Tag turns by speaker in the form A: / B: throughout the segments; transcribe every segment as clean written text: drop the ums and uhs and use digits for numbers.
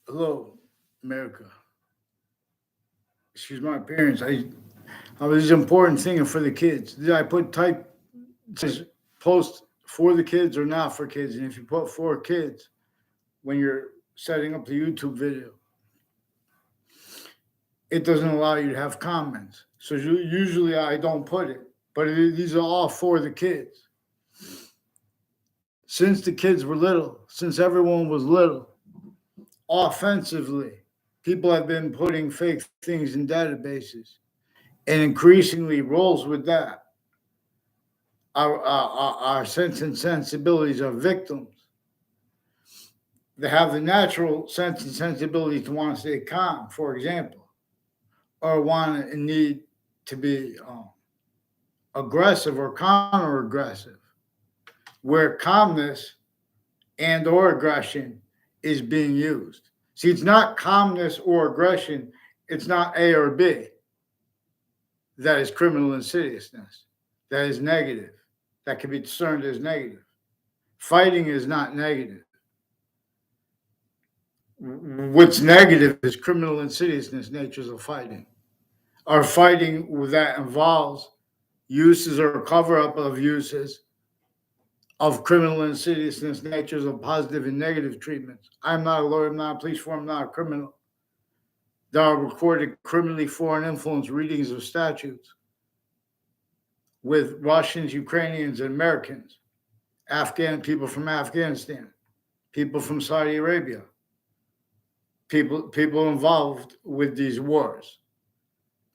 A: Hello, America. Excuse my appearance. I was important thing for the kids. Did I put type says post for the kids or not for kids? And if you put for kids when you're setting up the YouTube video, it doesn't allow you to have comments. So usually I don't put it, but these are all for the kids. Since the kids were little, since everyone was little, offensively, people have been putting fake things in databases and increasingly rolls with that. Our sense and sensibilities are victims. They have the natural sense and sensibility to want to stay calm, for example, or want and need to be aggressive or counter aggressive, where calmness and or aggression is being used. See, it's not calmness or aggression, it's not A or B. That is criminal insidiousness. That is negative. That can be discerned as negative. Fighting is not negative. What's negative is criminal insidiousness natures of fighting. Our fighting that involves uses or cover up of uses of criminal insidiousness natures of positive and negative treatments. I'm not a lawyer, I'm not a police force, I'm not a criminal. There are recorded criminally foreign influence readings of statutes with Russians, Ukrainians, and Americans, Afghan people from Afghanistan, people from Saudi Arabia, people involved with these wars.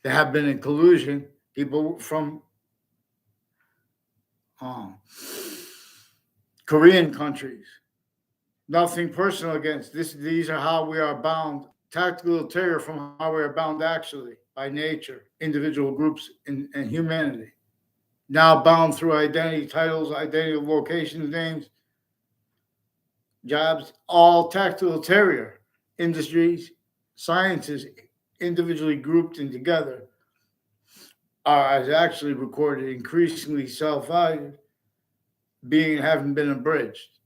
A: They have been in collusion. People from um, Korean countries. Nothing personal against this. These are how we are bound. Tactical terror from how we are bound actually by nature, individual groups, and humanity. Now bound through identity, titles, identity, locations, names, jobs, all tactical terror industries, sciences, individually grouped and together, are actually recorded increasingly self-valued, being having been abridged.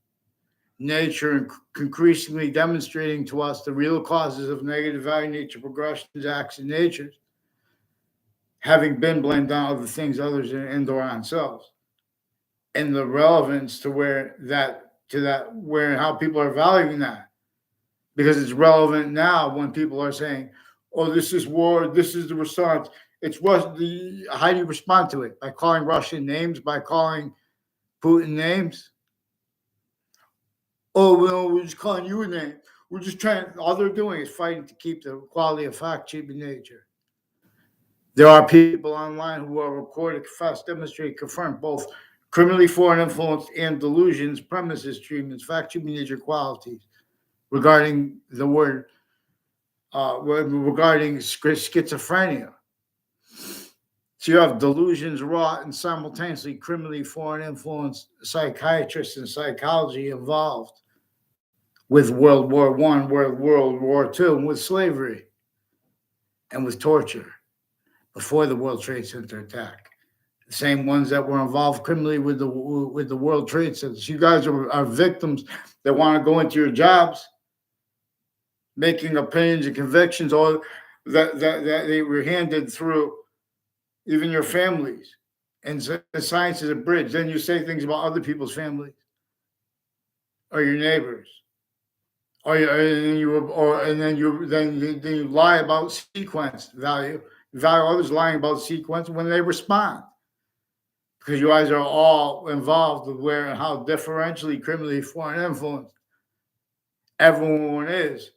A: Nature increasingly demonstrating to us the real causes of negative value, nature progressions, acts, and natures, having been blamed on other things, others, and or on selves, and the relevance to where that to that where and how people are valuing that, because it's relevant now when people are saying, "Oh, this is war. This is the response." It's what the how do you respond to it? By calling Russian names, by calling Putin names. Oh, well, we're just calling you a name. We're just trying. All they're doing is fighting to keep the quality of fact cheap in nature. There are people online who are recorded, confess, demonstrate, confirm both criminally foreign influence and delusions, premises, treatments, fact cheap in nature qualities regarding the word regarding schizophrenia. So you have delusions wrought and simultaneously criminally foreign influence psychiatrists and psychology involved with World War One, World War Two, and with slavery and with torture before the World Trade Center attack. The same ones that were involved criminally with the World Trade Center. So you guys are victims that want to go into your jobs, making opinions and convictions, or that they were handed through even your families. And so science is a bridge. Then you say things about other people's families or your neighbors, then you lie about sequence value. Value others lying about sequence when they respond, because you guys are all involved with where and how differentially criminally foreign influence everyone is.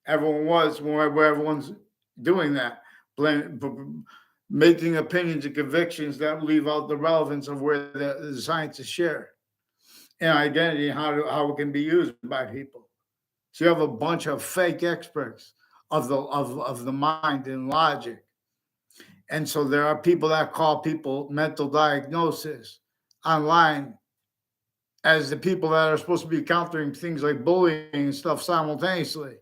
A: Everyone was where everyone's doing that, making opinions and convictions that leave out the relevance of where the science is shared and identity and how it can be used by people. So you have a bunch of fake experts of the mind and logic. And so there are people that call people mental diagnosis online as the people that are supposed to be countering things like bullying and stuff simultaneously.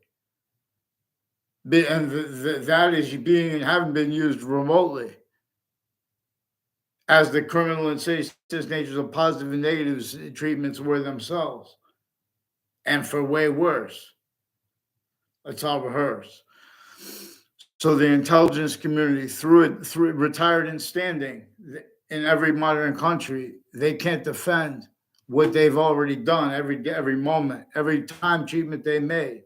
A: And that is being and having been used remotely as the criminal and insidious natures of positive and negative treatments were themselves, and for way worse. It's all rehearsed. So the intelligence community, through it, retired and standing in every modern country, they can't defend what they've already done every moment, every time treatment they made,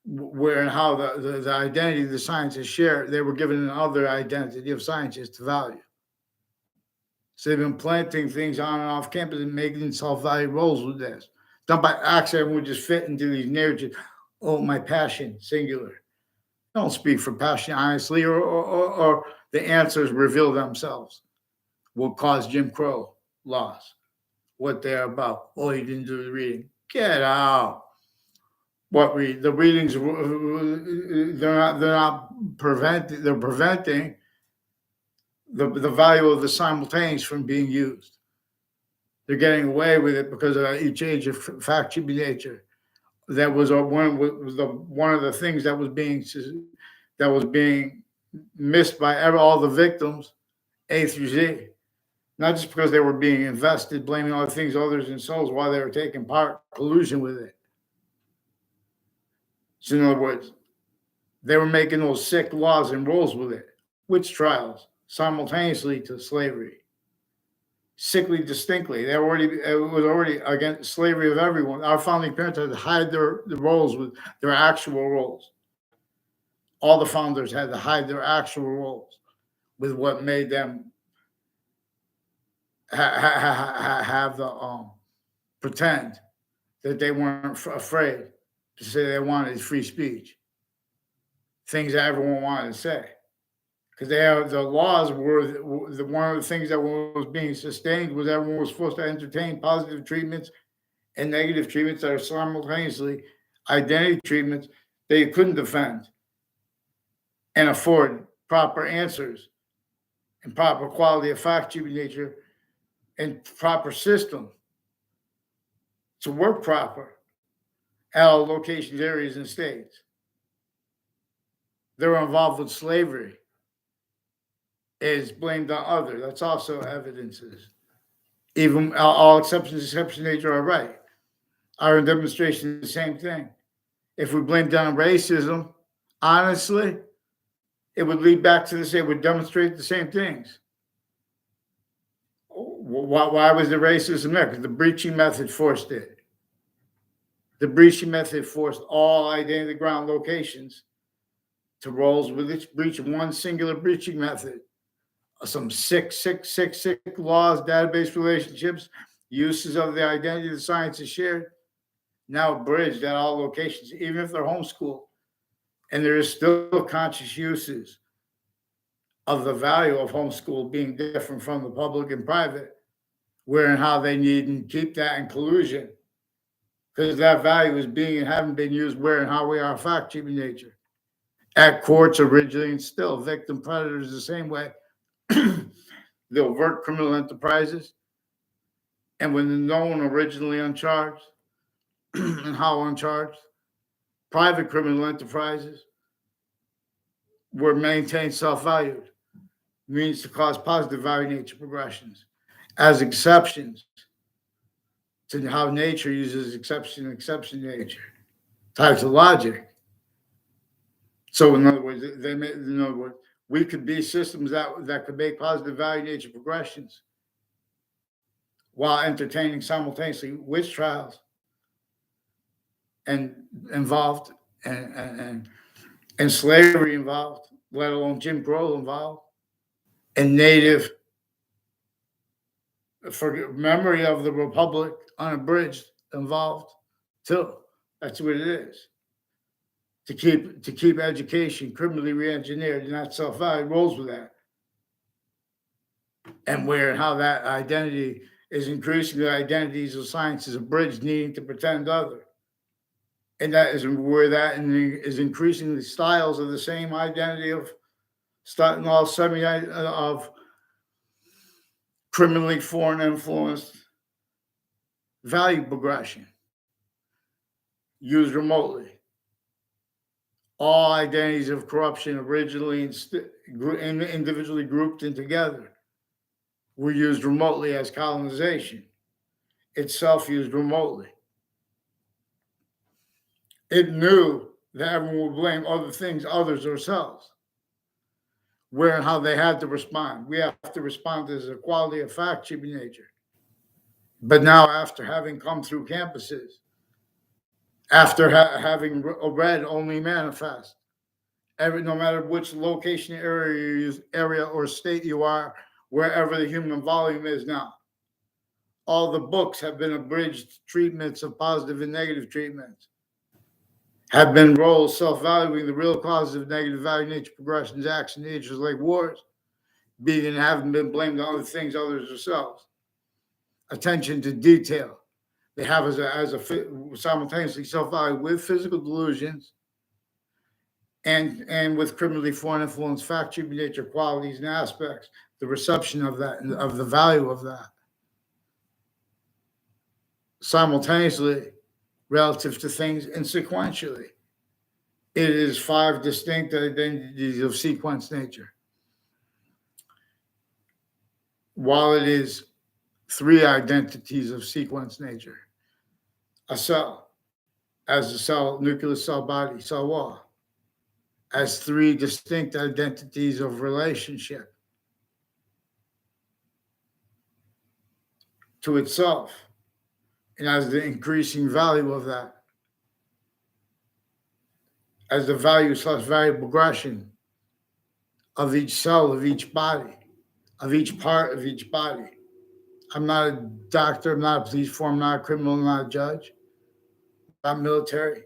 A: where and how the identity of the scientists share, they were given another identity of scientists to value. So they've been planting things on and off campus and making self-value roles with this. Done by accident, everyone would just fit into these narratives. Oh, my passion, singular. Don't speak for passion honestly, or the answers reveal themselves. What caused Jim Crow laws? What they're about? Oh, you didn't do the reading. Get out. What read? The readings? They're not. They're not preventing. They're preventing the value of the simultaneous from being used. They're getting away with it because of each age of fact should be nature. That was one of the things that was being missed by all the victims, A through Z. Not just because they were being invested, blaming all the things others and souls while they were taking part, collusion with it. So in other words, they were making those sick laws and rules with it. Witch trials simultaneously to slavery. Sickly distinctly. It was already against slavery of everyone. Our founding parents had to hide the roles with their actual roles. All the founders had to hide their actual roles with what made them have the pretend that they weren't afraid to say they wanted free speech, things that everyone wanted to say, because the laws were one of the things that was being sustained was everyone was supposed to entertain positive treatments and negative treatments that are simultaneously identity treatments that you couldn't defend and afford proper answers and proper quality of fact treatment nature and proper system to work proper at all locations, areas, and states. They were involved with slavery. Is blamed on others. That's also evidences. Even all exception nature are right. Our demonstration is the same thing. If we blame down racism, honestly, it would lead back to the same. It would demonstrate the same things. Why was the racism there? Because the breaching method forced it. The breaching method forced all identity ground locations to roles with its breach one singular breaching method. Some sick laws, database relationships, uses of the identity of the science is shared, now bridged at all locations, even if they're homeschooled. And there is still conscious uses of the value of homeschool being different from the public and private, where and how they need and keep that in collusion. Because that value is being and haven't been used where and how we are fact treatment nature. At courts originally and still, victim predators the same way. The overt criminal enterprises, and when no one originally uncharged and how uncharged, private criminal enterprises were maintained self-valued, means to cause positive value nature progressions as exceptions to how nature uses exception nature, types of logic. So in other words, we could be systems that could make positive value nature progressions while entertaining simultaneously witch trials and involved and slavery involved, let alone Jim Crow involved, and native for memory of the Republic unabridged involved too. That's what it is. To keep education criminally re-engineered and not self-value rolls with that. And where and how that identity is increasing the identities of science is abridged, needing to pretend other. And that is where that is increasing the styles of the same identity of starting all of criminally foreign influenced value progression used remotely. All identities of corruption originally individually grouped and together were used remotely as colonization, itself used remotely. It knew that everyone would blame other things, others, or selves, where and how they had to respond. We have to respond as a quality of fact should be nature. But now, after having come through campuses, after having read Only Manifest, no matter which location, area or state you are, wherever the human volume is now, all the books have been abridged treatments of positive and negative treatments, have been roles self-valuing the real causes of negative value, nature, progressions, action, natures like wars, being and having been blamed on other things, others, themselves. Attention to detail. They have as a simultaneously self-value with physical delusions and with criminally foreign influence, fact, human nature, qualities, and aspects, the reception of that, of the value of that. Simultaneously, relative to things, and sequentially. It is 5 distinct identities of sequence nature, while it is 3 identities of sequence nature. A cell, as a cell, nucleus, cell body, cell wall, as 3 distinct identities of relationship to itself, and as the increasing value of that, as the value/value progression of each cell, of each body, of each part of each body. I'm not a doctor, I'm not a police force, I'm not a criminal, I'm not a judge, I'm not military.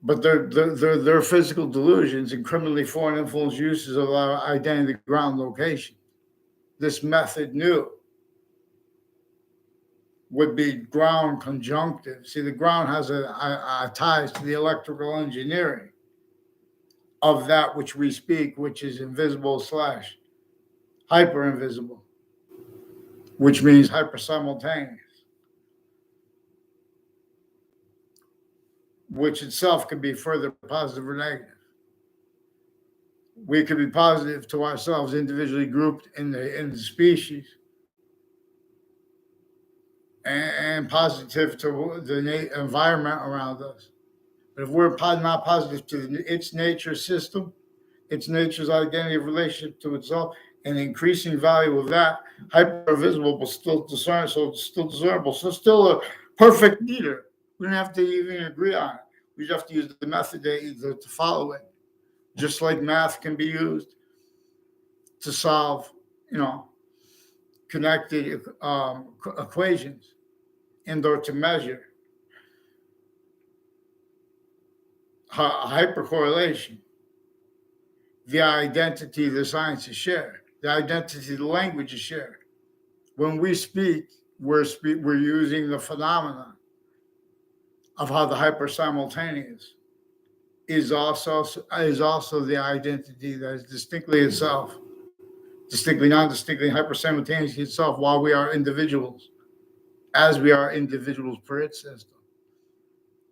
A: But their physical delusions and criminally foreign influence uses of our identity ground location. This method knew would be ground conjunctive. See, the ground has a ties to the electrical engineering of that which we speak, which is invisible / hyper invisible, which means hyper simultaneous, which itself can be further positive or negative. We could be positive to ourselves individually grouped in the species, and positive to the environment around us. But if we're not positive to its nature system, its nature's identity of relationship to itself, and increasing value of that, hyper-visible, but still discernible, so it's still discernible, so still a perfect meter. We don't have to even agree on it. We just have to use the method to follow it. Just like math can be used to solve, connected equations and or to measure hypercorrelation. The identity the science is shared. The identity the language is shared. When we speak, we're using the phenomenon of how the hyper simultaneous is also the identity that is distinctly itself, distinctly non-distinctly hyper simultaneous itself, while we are individuals, as we are individuals per its system,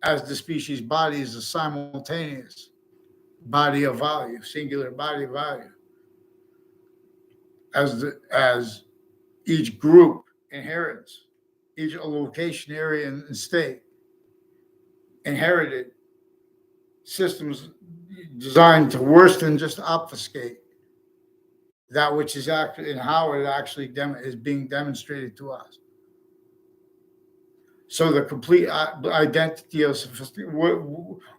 A: as the species body is a simultaneous body of value, singular body of value, as each group inherits, each location, area, and state inherited systems designed to worse than just obfuscate that which is actually and how it actually is being demonstrated to us. So the complete identity of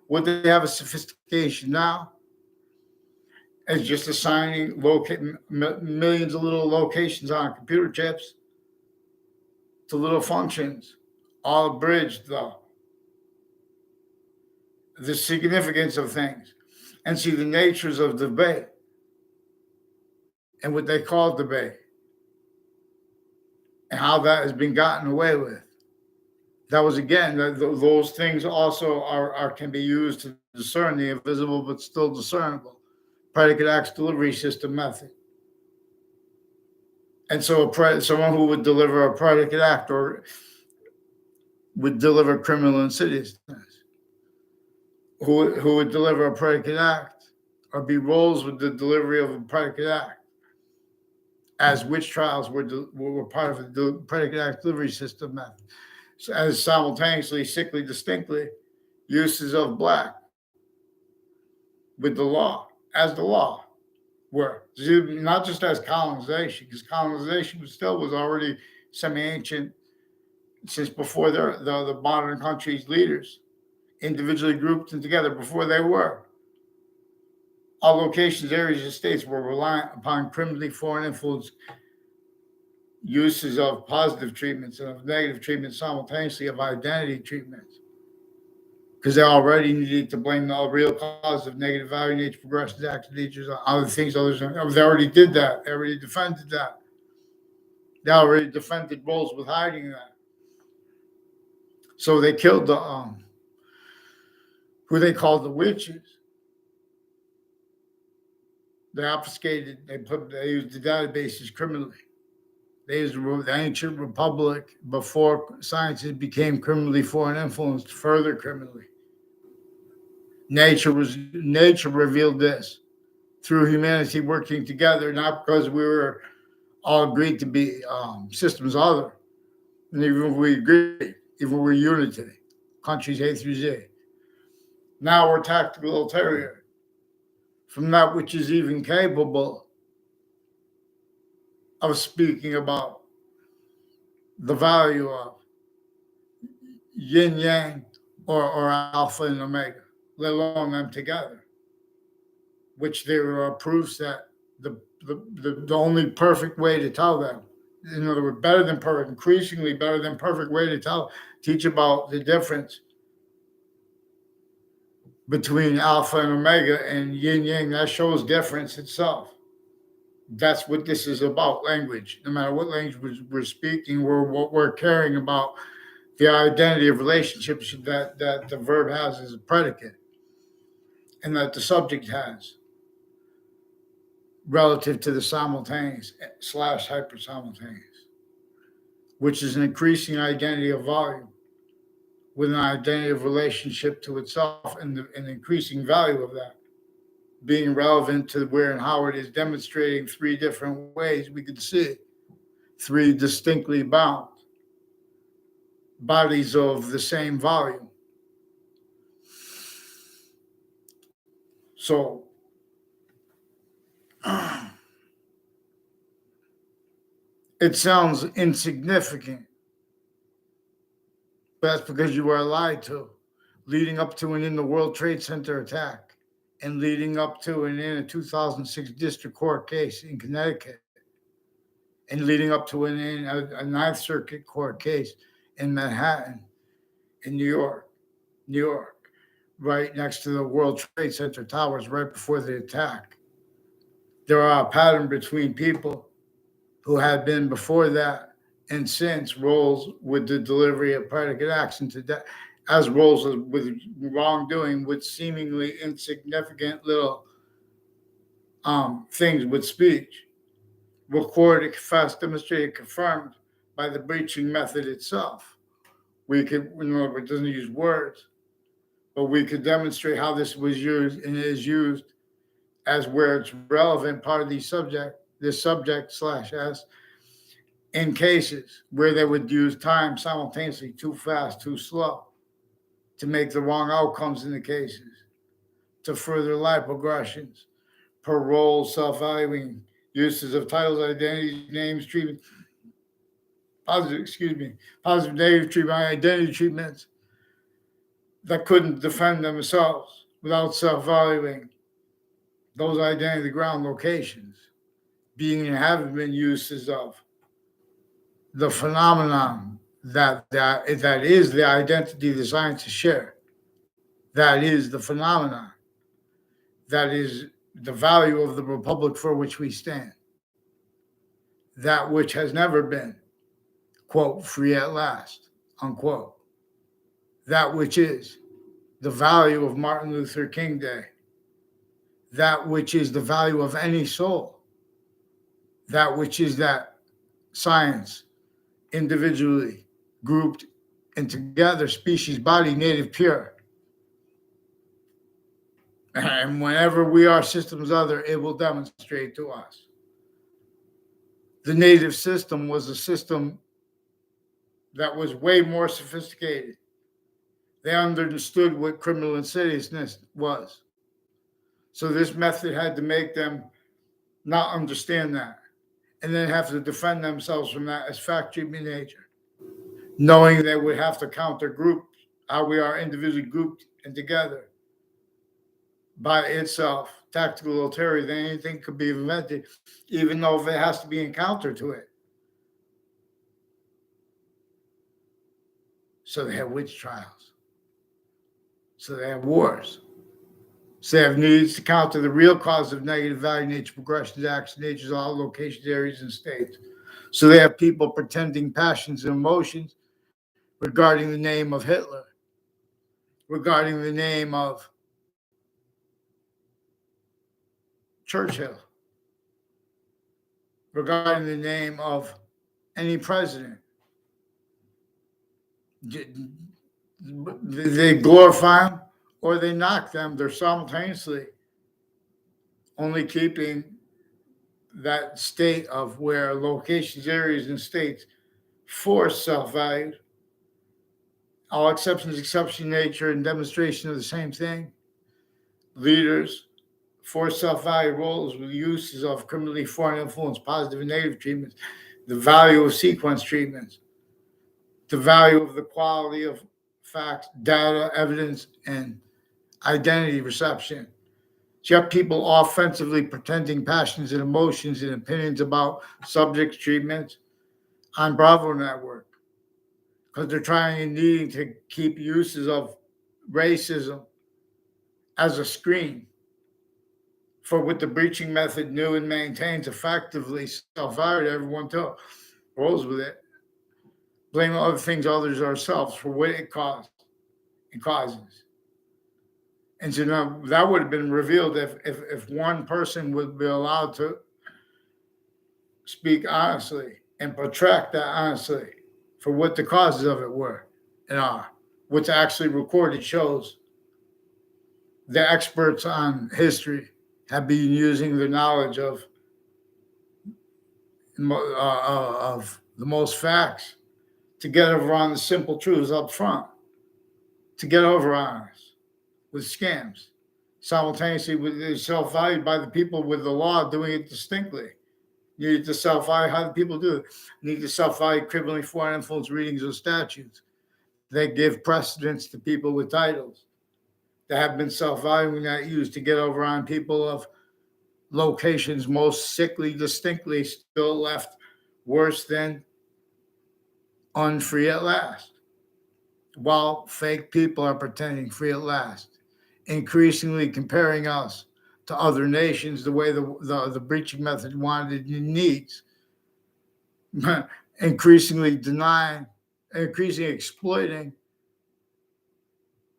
A: would they have a sophistication now? As just assigning millions of little locations on computer chips to little functions, all abridged though. The significance of things, and see the natures of debate and what they call debate and how that has been gotten away with. That was, again, those things also can be used to discern the invisible but still discernible predicate acts delivery system method. And so someone who would deliver a predicate act or would deliver criminal insidiousness, who would deliver a predicate act or be roles with the delivery of a predicate act, as witch trials were part of the predicate act delivery system method. as simultaneously, sickly, distinctly, uses of black with the law, as the law were, not just as colonization, because colonization was already semi-ancient since before the modern country's leaders, individually grouped and together before they were. All locations, areas, and states were reliant upon criminally foreign influence uses of positive treatments and of negative treatments simultaneously, of identity treatments, because they already needed to blame the real cause of negative value, nature, progressions, acts, natures, other things. Others, they already did that. They already defended that. They already defended roles with hiding that. So they killed the who they called the witches. They obfuscated. They used the databases criminally. They used the ancient republic before sciences became criminally foreign influenced, further criminally. Nature revealed this through humanity working together, not because we were all agreed to be systems other, and even if we agreed, even we're unity, countries A through Z. Now we're tactical ulterior from that which is even capable of speaking about the value of yin yang or alpha and omega, let alone them together, which there are proofs that the only perfect way to tell them, in other words, better than perfect, increasingly better than perfect way to teach about the difference between alpha and omega and yin yang, that shows difference itself. That's what this is about, language. No matter what language we're speaking, what we're caring about, the identity of relationships that the verb has as a predicate and that the subject has relative to the simultaneous / hyper-simultaneous, which is an increasing identity of volume with an identity of relationship to itself and an increasing value of that being relevant to where and how it is demonstrating three different ways we can see, three distinctly bound bodies of the same volume. So it sounds insignificant, but that's because you were lied to, leading up to and in the World Trade Center attack, and leading up to and in a 2006 district court case in Connecticut, and leading up to and in a Ninth Circuit court case in Manhattan, in New York, right next to the World Trade Center towers, right before the attack. There are a pattern between people who had been before that and since roles with the delivery of predicate action to death, as roles with wrongdoing, with seemingly insignificant little things with speech, recorded, confessed, demonstrated, confirmed by the breaching method itself. We could, in other words, it doesn't use words, but we could demonstrate how this was used and is used as where it's relevant part of this subject / S, in cases where they would use time simultaneously too fast, too slow, to make the wrong outcomes in the cases, to further life progressions, parole, self-valuing, uses of titles, identities, names, treatment, positive, negative treatment, identity treatments that couldn't defend themselves without self-valuing those identity ground locations, being and having been uses of the phenomenon that is the identity the scientists share. That is the phenomenon. That is the value of the republic for which we stand. That which has never been, quote, free at last, unquote. That which is the value of Martin Luther King Day. That which is the value of any soul. That which is that science, individually, grouped, and together, species, body, native, pure. And whenever we are systems other, it will demonstrate to us. The native system was a system that was way more sophisticated. They understood what criminal insidiousness was. So this method had to make them not understand that and then have to defend themselves from that as fact treatment nature, knowing they would have to counter group how we are individually grouped and together by itself, tactical ulterior, then anything could be invented, even though if it has to be encountered to it. So they have witch trials. So they have wars. So they have needs to counter the real cause of negative value, nature, progressions, action, natures, all locations, areas, and states. So they have people pretending passions and emotions regarding the name of Hitler, regarding the name of Churchill, regarding the name of any president. They glorify them or they knock them. They're simultaneously only keeping that state of where locations, areas, and states force self-value, all exceptions, exception, nature, and demonstration of the same thing. Leaders force self-value roles with uses of criminally foreign influence, positive and negative treatments, the value of sequence treatments, the value of the quality of facts, data, evidence, and identity reception. So you have people offensively pretending passions and emotions and opinions about subjects, treatments on Bravo Network because they're trying and needing to keep uses of racism as a screen for what the breaching method knew and maintains effectively self-value. Everyone rolls with it. Blame other things, others, ourselves for what it caused and causes. And so now that would have been revealed if one person would be allowed to speak honestly and protract that honestly for what the causes of it were and are. What's actually recorded shows the experts on history have been using the knowledge of the most facts to get over on the simple truths up front, to get over on us with scams, simultaneously with self-valued by the people with the law doing it distinctly. You need to self-value. How do people do it? You need to self-value criminally foreign influence readings of statutes. They give precedence to people with titles that have been self-valuing that used to get over on people of locations most sickly, distinctly still left worse than unfree at last, while fake people are pretending free at last, increasingly comparing us to other nations the way the breaching method wanted and needs, increasingly denying, increasingly exploiting.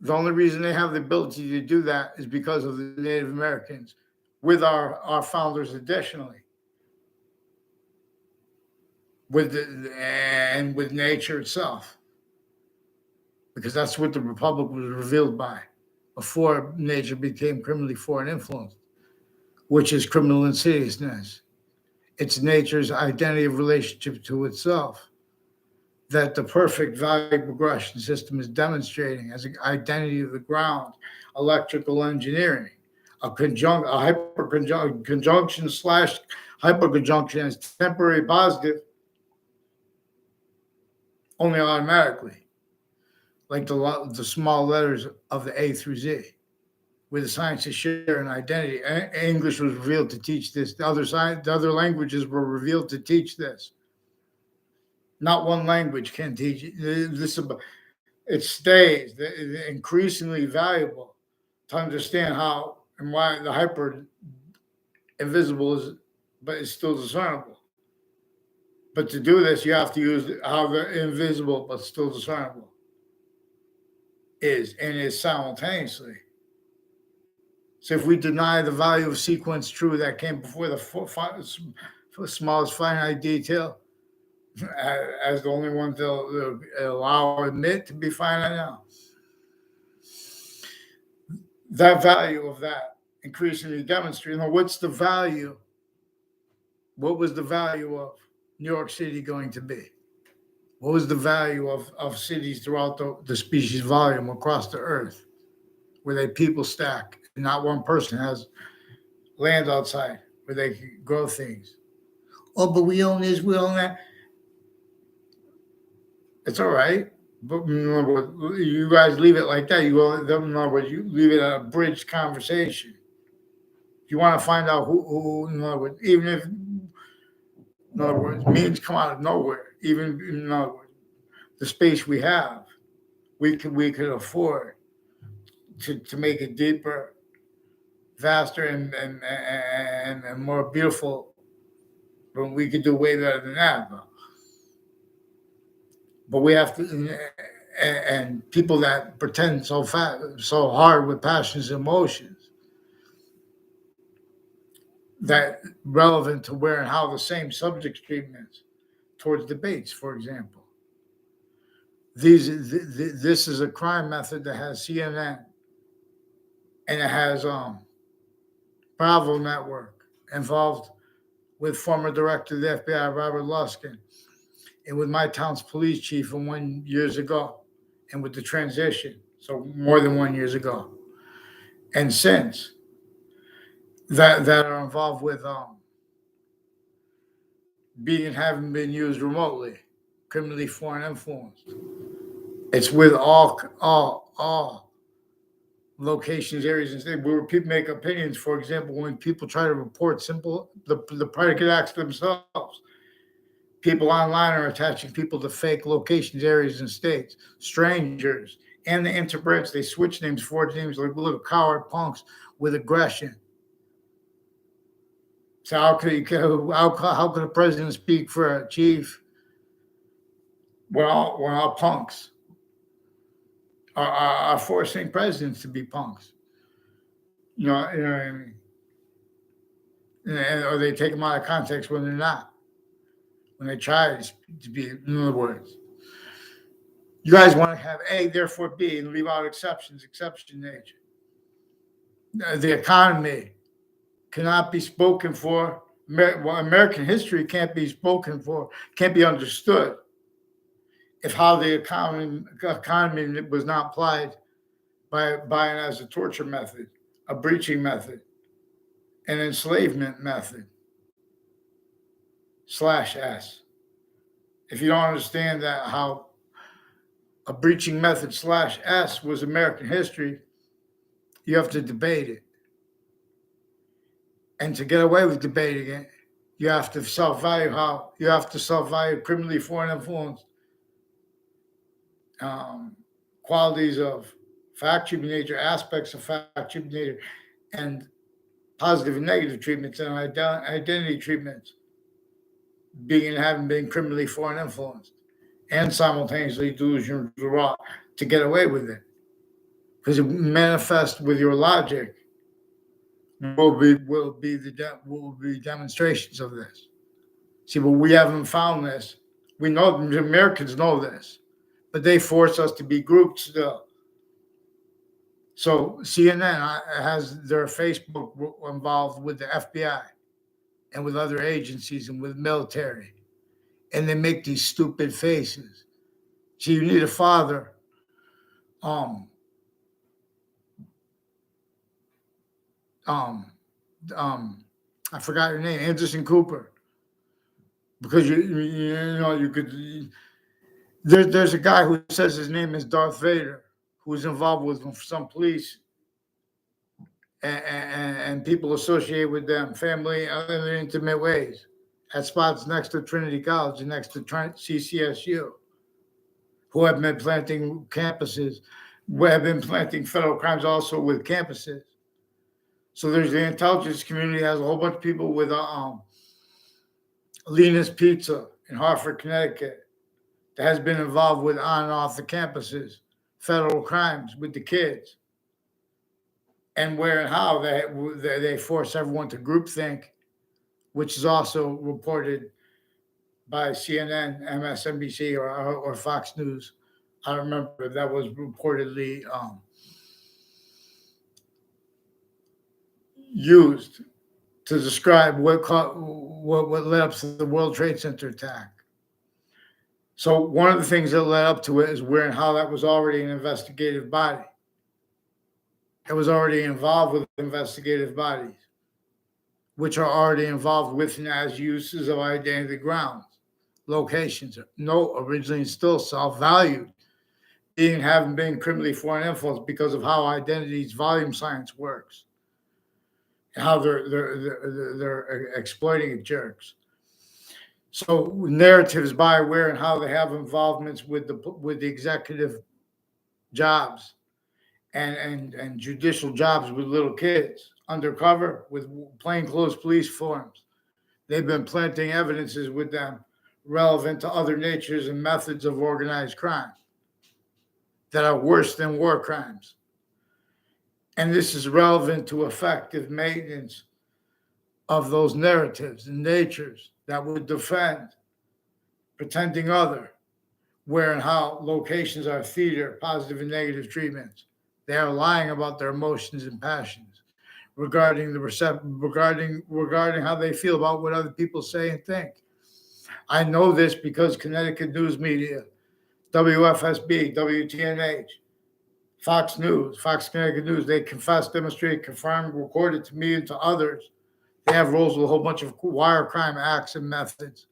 A: The only reason they have the ability to do that is because of the Native Americans, with our founders additionally, and with nature itself, because that's what the Republic was revealed by before nature became criminally foreign influence, which is criminal insidiousness. It's nature's identity of relationship to itself that the perfect value progression system is demonstrating as an identity of the ground, electrical engineering, conjunction slash hyperconjunction as temporary positive only automatically, like the small letters of the A through Z, where the sciences share an identity. English was revealed to teach this. The other languages were revealed to teach this. Not one language can teach it. It stays increasingly valuable to understand how and why the hyper invisible is, but it's still discernible. But to do this, you have to use how the invisible but still discernible is simultaneously. So if we deny the value of sequence true that came before the smallest finite detail, as the only one they'll allow or admit to be finite now, that value of that increasingly demonstrated. Now, what's the value? What was the value of New York City going to be? What was the value of cities throughout the species volume across the earth, where they people stack and not one person has land outside where they can grow things? Oh, but we own this, we own that. It's all right. But you guys leave it like that. You go, in other words, you leave it a bridge conversation. If you want to find out who, in other words, even if, in other words, means come out of nowhere, even in other words, the space we have, we could afford to make it deeper, faster, and more beautiful. But we could do way better than that. But we have to, and people that pretend so hard with passions and emotions, that relevant to where and how the same subjects treatments towards debates, for example. This is a crime method that has CNN and it has Bravo Network involved with former director of the FBI Robert Luskin and with my town's police chief from 1 years ago and with the transition, so more than 1 years ago, and since that are involved with being and having been used remotely, criminally foreign influenced. It's with all locations, areas, and states where people make opinions. For example, when people try to report the predicate acts themselves, people online are attaching people to fake locations, areas, and states, strangers, and the interbreeds. They switch names, forge names like little coward punks with aggression. So how could a president speak for a chief? We're all punks. Are forcing presidents to be punks. You know what I mean? Or they take them out of context when they're not. When they try to be, in other words, you guys want to have A, therefore B, and leave out exceptions, exception nature. The economy cannot be spoken for. American history can't be spoken for, can't be understood if how the economy was not applied by and as a torture method, a breaching method, an enslavement method /S. If you don't understand that how a breaching method /S was American history, you have to debate it. And to get away with debating it, you have to self-value criminally foreign influence, qualities of fact-treatment nature, aspects of fact-treatment nature, and positive and negative treatments and identity treatments, being and having been criminally foreign influenced, and simultaneously delusional to get away with it. Because it manifests with your logic will be demonstrations of this. See, but we haven't found this. We know the Americans know this, but they force us to be grouped still. So CNN has their Facebook involved with the FBI and with other agencies and with military, and they make these stupid faces. So you need a father. I forgot your name, Anderson Cooper, because you could. There's a guy who says his name is Darth Vader, who's involved with some police and people associated with them, family, in intimate ways, at spots next to Trinity College and next to CCSU, who have been planting campuses, who have been planting federal crimes also with campuses. So there's the intelligence community has a whole bunch of people with Lena's Pizza in Hartford, Connecticut, that has been involved with on and off the campuses, federal crimes with the kids, and where and how they force everyone to groupthink, which is also reported by CNN, MSNBC, or Fox News. I don't remember. That was reportedly used to describe what led up to the World Trade Center attack. So one of the things that led up to it is where and how that was already an investigative body. It was already involved with investigative bodies, which are already involved with and as uses of identity grounds, locations, no, originally still self-valued, being having been criminally foreign influence because of how identity's volume science works and how they're exploiting it, jerks. So narratives by where and how they have involvements with the executive jobs and judicial jobs with little kids, undercover with plainclothes police forms. They've been planting evidences with them relevant to other natures and methods of organized crime that are worse than war crimes. And this is relevant to effective maintenance of those narratives and natures that would defend pretending other, where and how locations are theater, positive and negative treatments. They are lying about their emotions and passions regarding regarding how they feel about what other people say and think. I know this because Connecticut news media, WFSB, WTNH, Fox News, Fox Connecticut News, they confessed, demonstrated, confirmed, recorded to me and to others. They have roles with a whole bunch of wire crime acts and methods,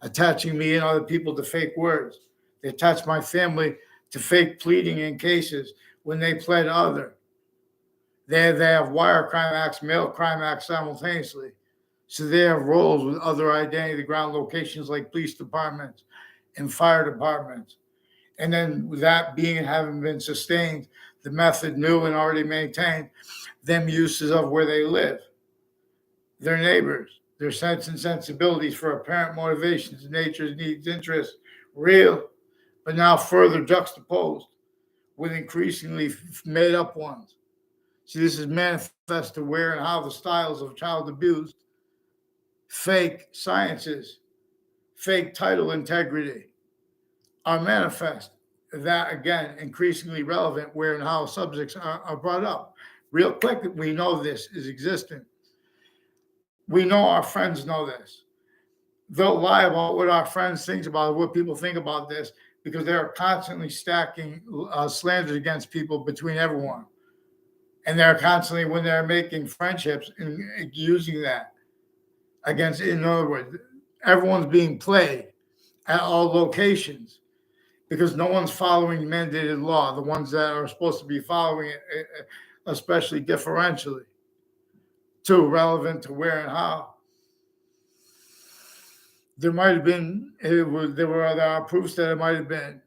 A: attaching me and other people to fake words. They attach my family to fake pleading in cases when they pled other. They have wire crime acts, mail crime acts simultaneously. So they have roles with other identity ground locations like police departments and fire departments. And then with that being and having been sustained, the method new and already maintained, them uses of where they live, their neighbors, their sense and sensibilities for apparent motivations, natures, needs, interests, real, but now further juxtaposed with increasingly made up ones. See, this is manifest to where and how the styles of child abuse, fake sciences, fake title integrity are manifest. That, again, increasingly relevant where and how subjects are brought up. Real quick, we know this is existent. We know our friends know this. They'll lie about what our friends think about it, what people think about this, because they're constantly stacking slanders against people between everyone. And they're constantly, when they're making friendships, and using that against, in other words, everyone's being played at all locations because no one's following mandated law, the ones that are supposed to be following it, especially differentially, too relevant to where and how. There might have been, there are proofs that it might have been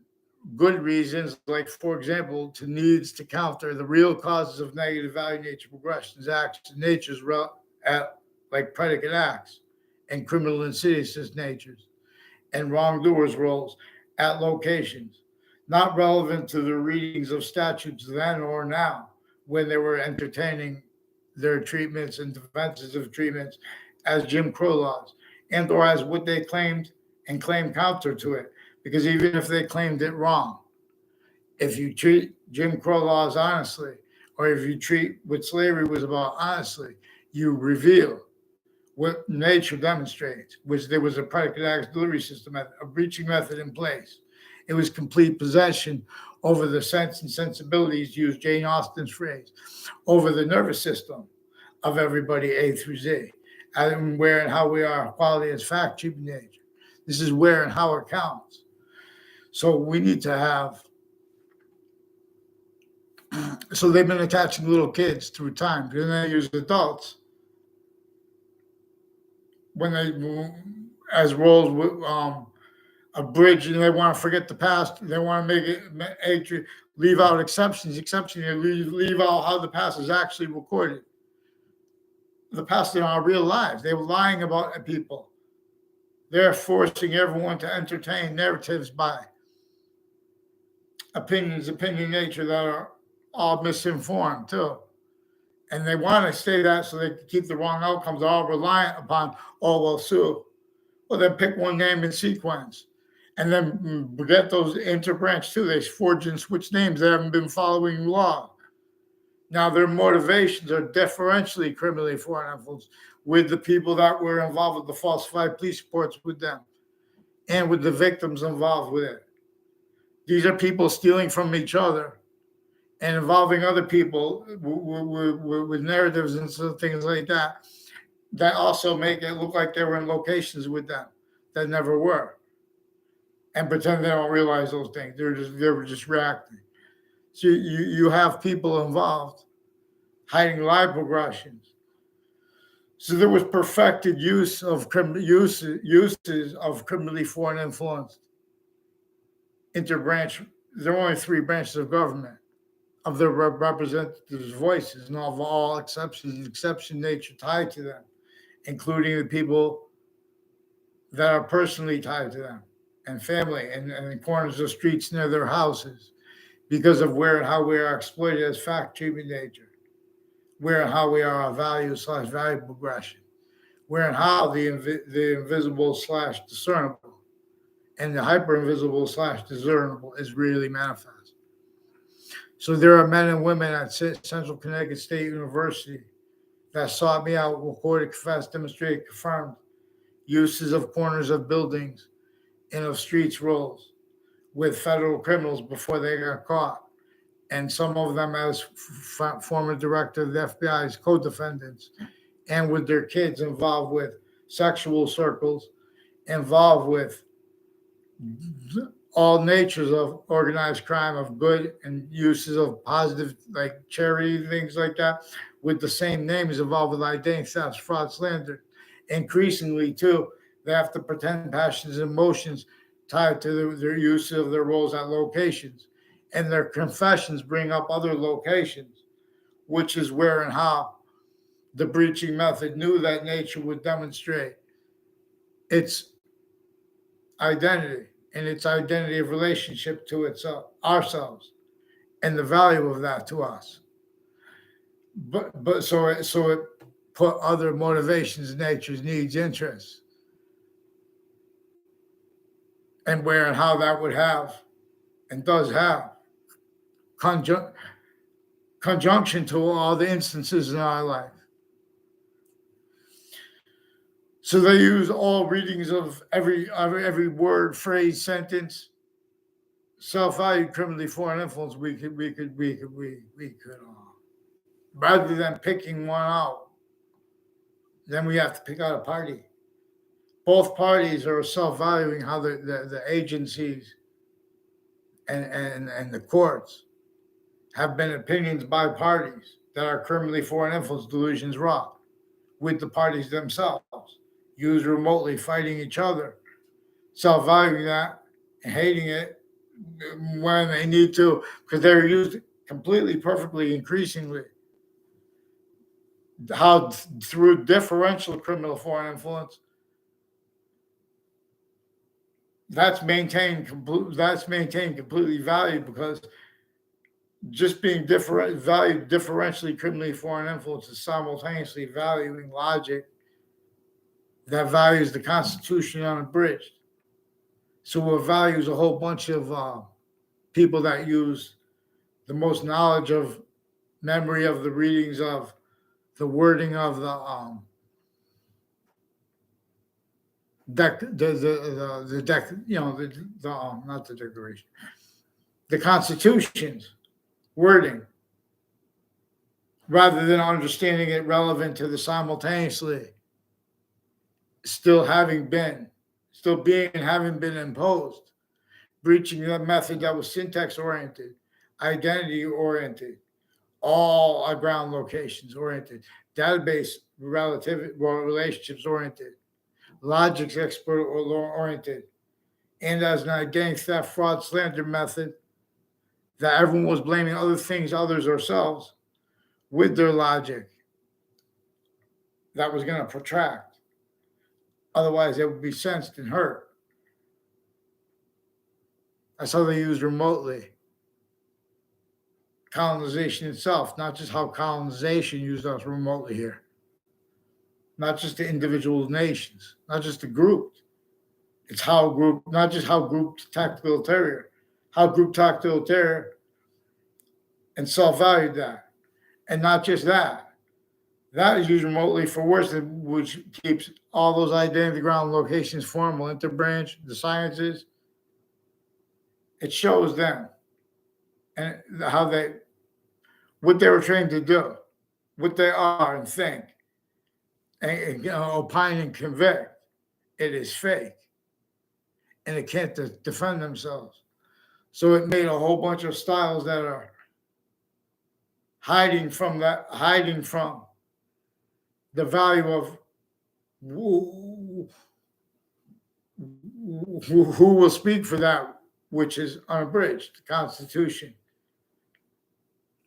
A: good reasons, like, for example, to needs to counter the real causes of negative value nature progressions, acts, and natures, like predicate acts and criminal insidious natures and wrongdoers' roles at locations, not relevant to the readings of statutes then or now when they were entertaining their treatments and defenses of treatments as Jim Crow laws and or as what they claimed and claimed counter to it. Because even if they claimed it wrong, if you treat Jim Crow laws honestly, or if you treat what slavery was about honestly, you reveal what nature demonstrates, which there was a predicate acts delivery system, a breaching method in place. It was complete possession over the sense and sensibilities, use Jane Austen's phrase, over the nervous system of everybody A through Z, and where and how we are, quality as fact, cheap nature. This is where and how it counts. So we need to have, so they've been attaching little kids through time, because they use adults when they, as roles with a bridge, and they want to forget the past. They want to make it, leave out exceptions, leave out how the past is actually recorded. The past in our real lives. They were lying about people. They're forcing everyone to entertain narratives by opinion nature that are all misinformed too. And they want to say that so they can keep the wrong outcomes, all reliant upon, oh, well, sue. Well, then pick one name in sequence. And then get those interbranch too. They forge and switch names. They haven't been following law. Now their motivations are differentially criminally foreign influence with the people that were involved with the falsified police reports with them. and with the victims involved with it. These are people stealing from each other and involving other people with narratives and things like that, that also make it look like they were in locations with them that never were, and pretend they don't realize those things. They were just reacting. So you have people involved hiding live progressions. So there was perfected uses of criminally foreign influenced interbranch. There are only three branches of government of their representatives' voices, and of all exception nature tied to them, including the people that are personally tied to them and family and in corners of streets near their houses, because of where and how we are exploited as fact treatment nature, where and how we are a value/value progression, where and how the invisible/discernible and the hyper invisible/discernible is really manifest. So there are men and women at Central Connecticut State University that sought me out, recorded, confessed, demonstrated, confirmed uses of corners of buildings and of streets roles with federal criminals before they got caught. And some of them as former director of the FBI's co-defendants, and with their kids involved with sexual circles, involved with all natures of organized crime, of good and uses of positive, like charity, things like that, with the same names involved with identity theft, fraud, slander. Increasingly, too, they have to pretend passions and emotions tied to their use of their roles at locations. And their confessions bring up other locations, which is where and how the breaching method knew that nature would demonstrate its identity and its identity of relationship to itself, ourselves, and the value of that to us. But so it put other motivations, natures, needs, interests, and where and how that would have and does have conjunction to all the instances in our life. So they use all readings of every word, phrase, sentence, self-value, criminally foreign influence. We could rather than picking one out, then we have to pick out a party. Both parties are self-valuing how the agencies and the courts have been opinions by parties that are criminally foreign influence delusions wrought with the parties themselves, used remotely, fighting each other, self-valuing that and hating it when they need to, because they're used completely, perfectly, increasingly. How through differential criminal foreign influence, that's maintained completely valued, because just being valued differentially criminally foreign influence is simultaneously valuing logic that values the Constitution unabridged. So it values a whole bunch of people that use the most knowledge of memory of the readings of the wording of the not the Declaration, the Constitution's wording, rather than understanding it relevant to the simultaneously still having been imposed, breaching that method that was syntax oriented, identity oriented, all ground locations oriented, database relationships oriented, logics expert oriented, and as an identity theft, fraud, slander method that everyone was blaming other things, others, ourselves, with their logic that was going to protract. Otherwise, they would be sensed and hurt. That's how they use remotely. Colonization itself, not just how colonization used us remotely here. Not just the individual nations, not just the group. It's how group, not just how group tactical terror, how group tactical terror and self-valued that. And not just that, That is used remotely for worse, which keeps all those identity ground locations formal, interbranch, the sciences. It shows them and how what they were trained to do, what they are and think, and opine and convict. It is fake, and it can't defend themselves. So it made a whole bunch of styles that are hiding from the value of who, who will speak for that which is unabridged, the Constitution,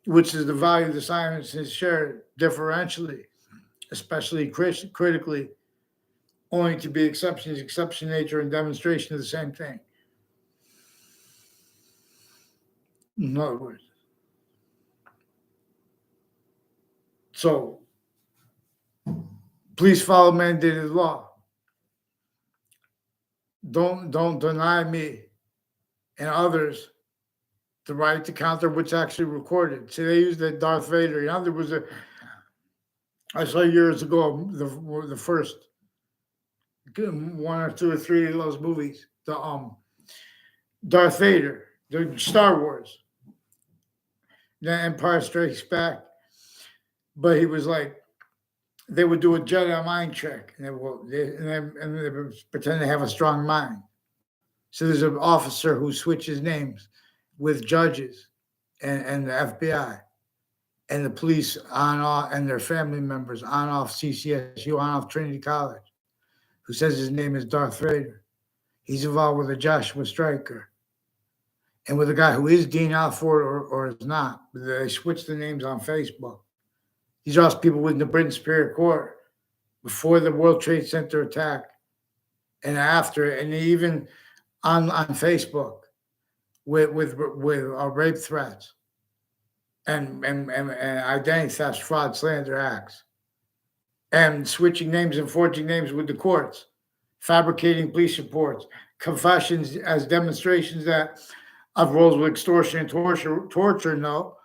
A: which is the value the sciences share differentially, especially critically, only to be exceptions, exception nature, and demonstration of the same thing. In other words, so please follow mandated law. Don't deny me and others the right to counter what's actually recorded. See, they used that Darth Vader. You know, there was I saw years ago the first one or two or three of those movies, the Darth Vader, the Star Wars, the Empire Strikes Back. But he was like, they would do a Jedi mind trick, and they would pretend they have a strong mind. So there's an officer who switches names with judges and the FBI and the police on off and their family members on off CCSU, on off Trinity College, who says his name is Darth Vader. He's involved with a Joshua Stryker and with a guy who is Dean Alford or is not. They switch the names on Facebook. These are also people within the Britain Superior Court before the World Trade Center attack and after, and even on Facebook with rape threats and identity theft, fraud, slander acts, and switching names and forging names with the courts, fabricating police reports, confessions as demonstrations that of roles with extortion and torture. No,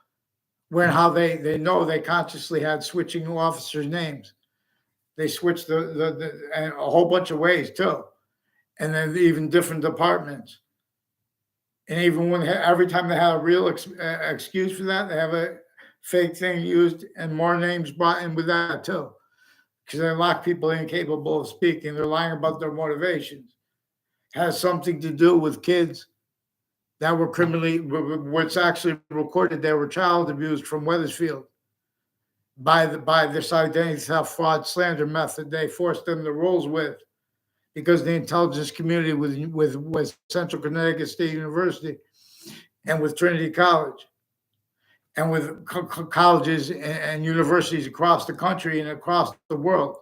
A: when how they know they consciously had switching officers' names. They switched the and a whole bunch of ways too, and then even different departments. And even when every time they have a real excuse for that, they have a fake thing used and more names brought in with that too, because they lock people incapable of speaking. They're lying about their motivations. Has something to do with kids that were criminally, what's actually recorded, they were child abused from Wethersfield by this identity theft, fraud, slander method they forced them to rolls with, because the intelligence community with Central Connecticut State University and with Trinity College and with colleges and universities across the country and across the world.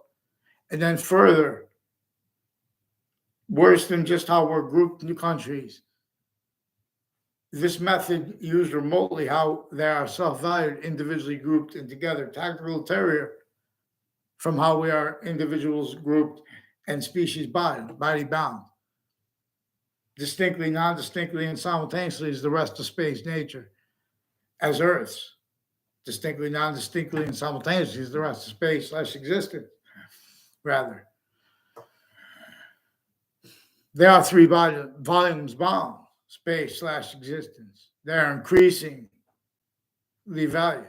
A: And then further, worse than just how we're grouped in countries, this method used remotely, how they are self-valued, individually grouped and together, tactical terror from how we are individuals grouped and species body bound. Distinctly, non-distinctly, and simultaneously is the rest of space nature as Earth's. Distinctly, non-distinctly, and simultaneously is the rest of space / existence, rather. There are three volumes bound, space / existence. They're increasingly valued.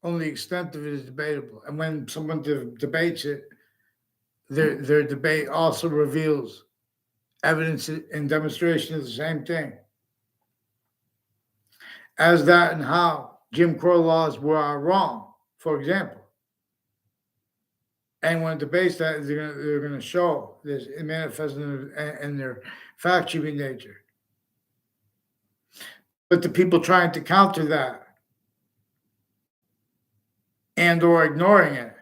A: Only the extent of it is debatable. And when someone debates it, their debate also reveals evidence and demonstration of the same thing. As that and how Jim Crow laws were wrong, for example. And when it debates that, they're going to show this manifest in their fact-cheating nature. But the people trying to counter that and or ignoring it,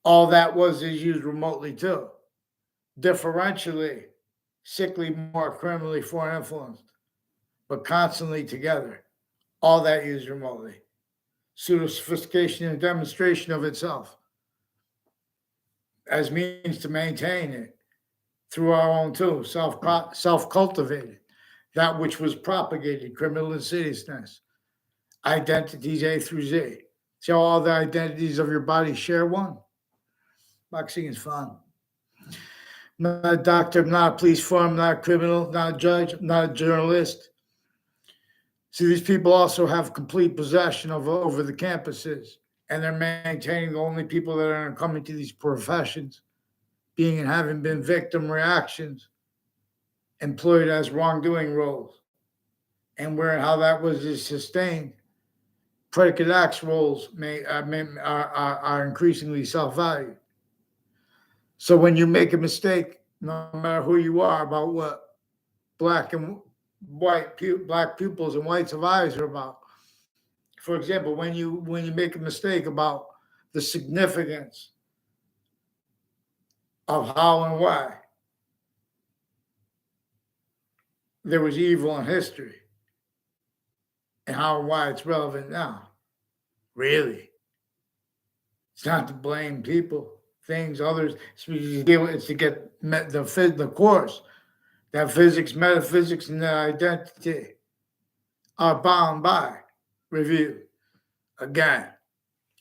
A: all that is used remotely too. Differentially, sickly, more criminally foreign influenced, but constantly together. All that used remotely. Pseudo-sophistication and demonstration of itself as means to maintain it through our own too, self-cultivated, that which was propagated, criminal insidiousness, identities A through Z, See how all the identities of your body share one? Boxing is fun. I'm not a doctor, I'm not a police form, I'm not a criminal, not a judge, I'm not a journalist. See, these people also have complete possession over the campuses, and they're maintaining the only people that are coming to these professions, being and having been victim reactions, employed as wrongdoing roles, and where and how that was sustained. Predicate acts roles are increasingly self-valued. So when you make a mistake, no matter who you are, about what black and black pupils and white survivors are about. For example, when you make a mistake about the significance of how and why there was evil in history and how and why it's relevant now. Really, it's not to blame people, things, others. It's to get the course that physics, metaphysics, and their identity are bound by review. Again,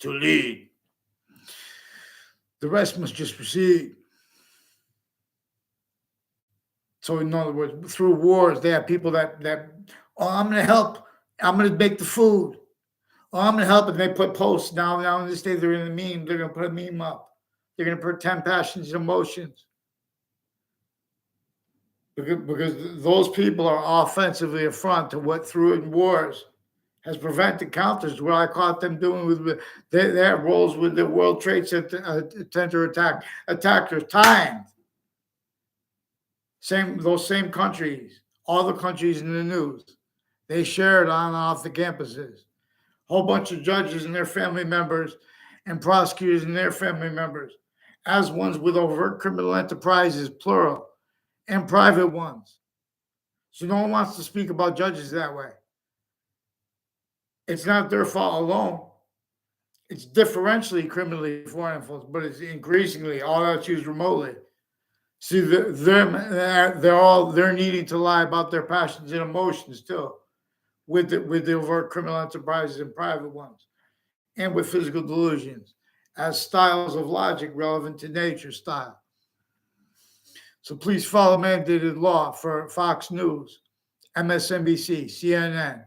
A: to lead. The rest must just proceed. So in other words, through wars, they have people that oh, I'm going to help. I'm going to make the food. Oh, I'm going to help. And they put posts. Now in this day, they're in a meme. They're going to put a meme up. They're going to put 10 passions and emotions. Because those people are offensively in front to what through in wars has prevented counters. What I caught them doing with their roles with the World Trade Center attackers timed. Those same countries, all the countries in the news, they shared on and off the campuses. A whole bunch of judges and their family members and prosecutors and their family members, as ones with overt criminal enterprises, plural, and private ones. So no one wants to speak about judges that way. It's not their fault alone. It's differentially criminally foreign influence, but it's increasingly all that's used remotely. See, they're needing to lie about their passions and emotions too, with the overt criminal enterprises and private ones, and with physical delusions as styles of logic relevant to nature style. So please follow mandated law for Fox News, MSNBC, CNN,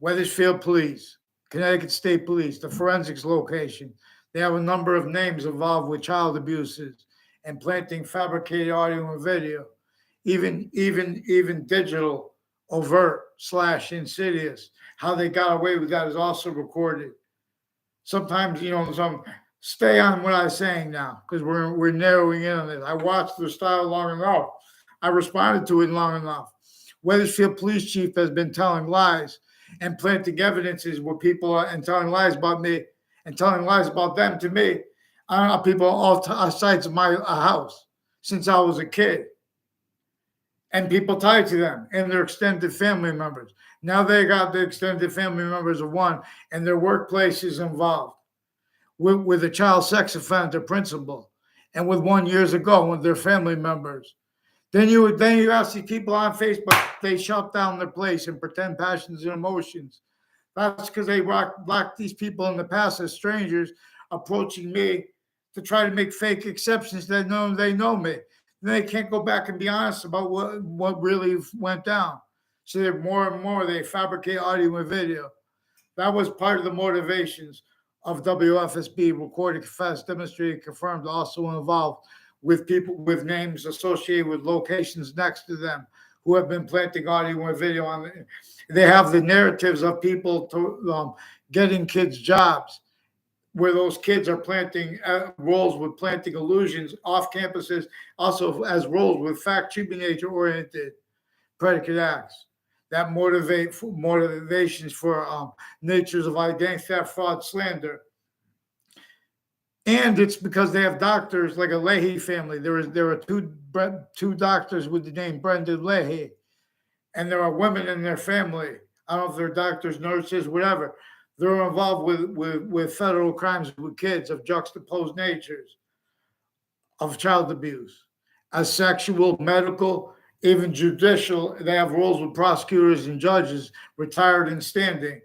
A: Weathersfield Police, Connecticut State Police, the forensics location. They have a number of names involved with child abuses and planting fabricated audio and video, even digital, overt / insidious. How they got away with that is also recorded. Sometimes, stay on what I'm saying now, because we're narrowing in on this. I watched the style long enough. I responded to it long enough. Weathersfield Police Chief has been telling lies and planting evidences where people are and telling lies about me and telling lies about them to me. I don't know people all sides of my house since I was a kid. And people tied to them and their extended family members. Now they got the extended family members of one, and their workplace is involved with a child sex offender principal, and with one years ago with their family members. Then you ask these people on Facebook, they shut down their place and pretend passions and emotions. That's because they blocked these people in the past as strangers approaching me to try to make fake exceptions that they know me. Then they can't go back and be honest about what really went down. So they're more and more, they fabricate audio and video. That was part of the motivations of WFSB, recorded, confessed, demonstrated, confirmed, also involved with people with names associated with locations next to them who have been planting audio and video on. They have the narratives of people getting kids jobs, where those kids are planting roles with planting illusions off campuses, also as roles with fact-cheating nature-oriented predicate acts that motivations for natures of identity theft, fraud, slander. And it's because they have doctors like a Leahy family. There are two doctors with the name Brendan Leahy, and there are women in their family. I don't know if they're doctors, nurses, whatever. They're involved with federal crimes with kids of juxtaposed natures, of child abuse, as sexual, medical, even judicial. They have roles with prosecutors and judges, retired and standing,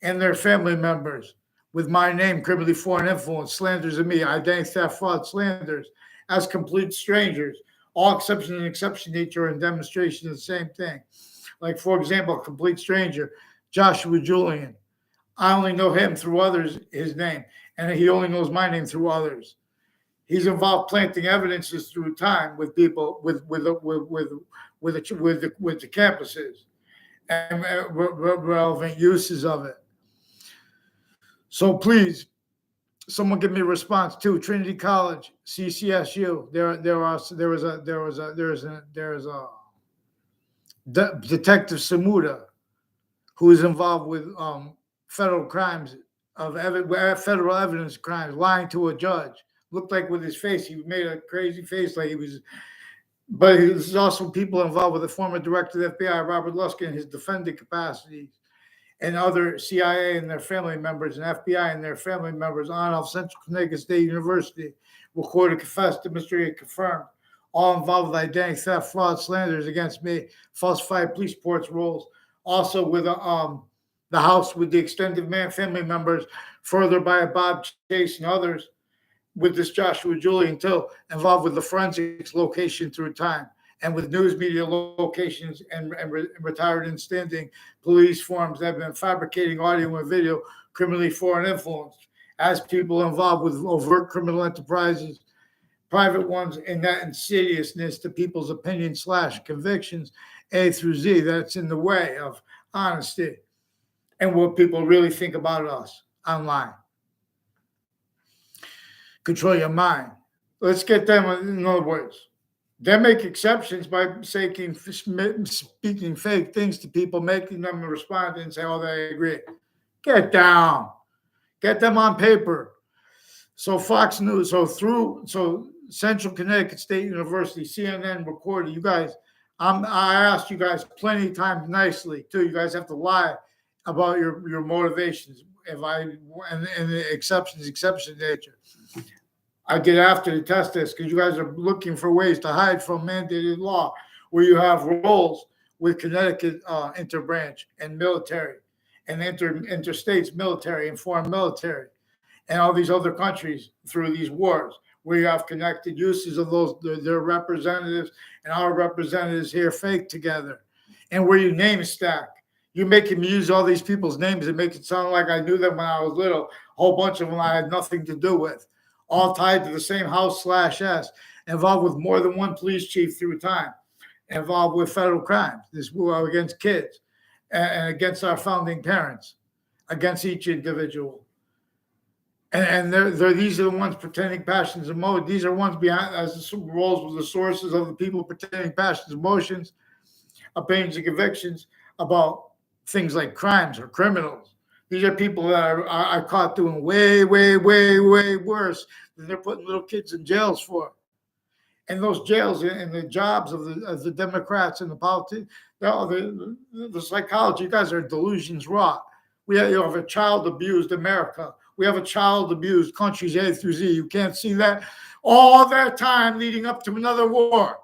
A: and their family members with my name, criminally foreign influence, slanders of me, identity theft, fraud, slanders, as complete strangers. All exception and exception nature and demonstration of the same thing. Like, for example, a complete stranger, Joshua Julian. I only know him through others, his name, and he only knows my name through others. He's involved planting evidences through time with people, with the campuses and relevant uses of it. So please, someone give me a response too. Trinity College, CCSU. There's a Detective Samuda, who is involved with federal crimes federal evidence crimes, lying to a judge. Looked like with his face, he made a crazy face, like he was. But there's also people involved with the former director of the FBI, Robert Luskin, in his defendant capacities, and other CIA and their family members, and FBI and their family members on of Central Connecticut State University, recorded, confessed, demonstrated, confirmed, all involved with identity theft, fraud, slanders against me, falsified police reports, rolls. Also with the house with the extended family members, further by Bob Chase and others, with this Joshua Julian too, involved with the forensics location through time, and with news media locations and retired and standing police forms that have been fabricating audio and video, criminally foreign influence, as people involved with overt criminal enterprises, private ones, and that insidiousness to people's opinions / convictions, A through Z, that's in the way of honesty and what people really think about us online. Control your mind. Let's get them, in other words. They make exceptions by speaking fake things to people, making them respond and say, oh, they agree. Get down. Get them on paper. So Fox News, so Central Connecticut State University, CNN recorded. You guys, I asked you guys plenty of times nicely too. You guys have to lie about your motivations. And the exception nature. I get after to test this because you guys are looking for ways to hide from mandated law, where you have roles with Connecticut interbranch and military, and interstates military and foreign military, and all these other countries through these wars, where you have connected uses of those their representatives and our representatives here fake together, and where you name stack. You make him use all these people's names and make it sound like I knew them when I was little. A whole bunch of them I had nothing to do with. All tied to the same house /S, involved with more than one police chief through time, involved with federal crimes. This war against kids and against our founding parents, against each individual. And these are the ones pretending passions and emotions. These are ones behind as the roles with the sources of the people pretending passions, emotions, opinions, and convictions about things like crimes or criminals. These are people that are caught doing way, way, way, way worse than they're putting little kids in jails for. And those jails and the jobs of the Democrats and the politics, the psychology, you guys are delusions raw. We have a child abused America. We have a child abused countries A through Z. You can't see that. All that time leading up to another war.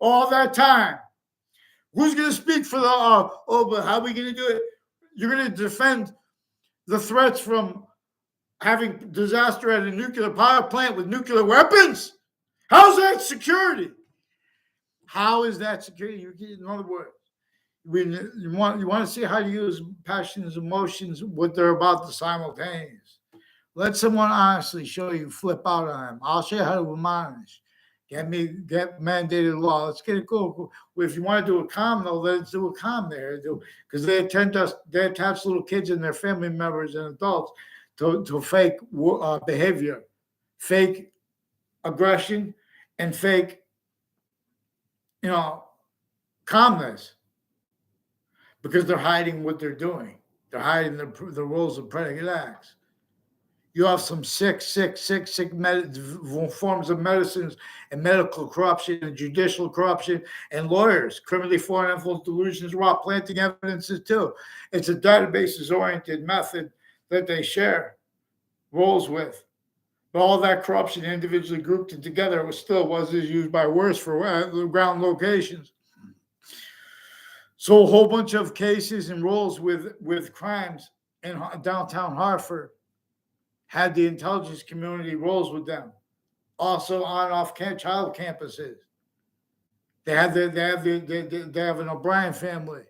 A: All that time. Who's going to speak for but how are we going to do it? You're going to defend the threats from having disaster at a nuclear power plant with nuclear weapons? How's that security? How is that security? In other words, you want to see how to use passions, emotions, what they're about to simultaneous. Let someone honestly show you, flip out on them. I'll show you how to admonish. Get mandated law. Let's get it cool. If you want to do a calm, though, let's do a calm there. Because they attach little kids and their family members and adults to fake behavior, fake aggression, and fake, calmness. Because they're hiding what they're doing. They're hiding the roles of predicate acts. You have some sick forms of medicines and medical corruption and judicial corruption and lawyers, criminally foreign influence delusions, raw planting evidences too. It's a databases-oriented method that they share roles with. But all that corruption individually grouped and together was used by worse for ground locations. So a whole bunch of cases and roles with crimes in downtown Hartford. had the intelligence community roles with them. Also on off child campuses. They have an O'Brien family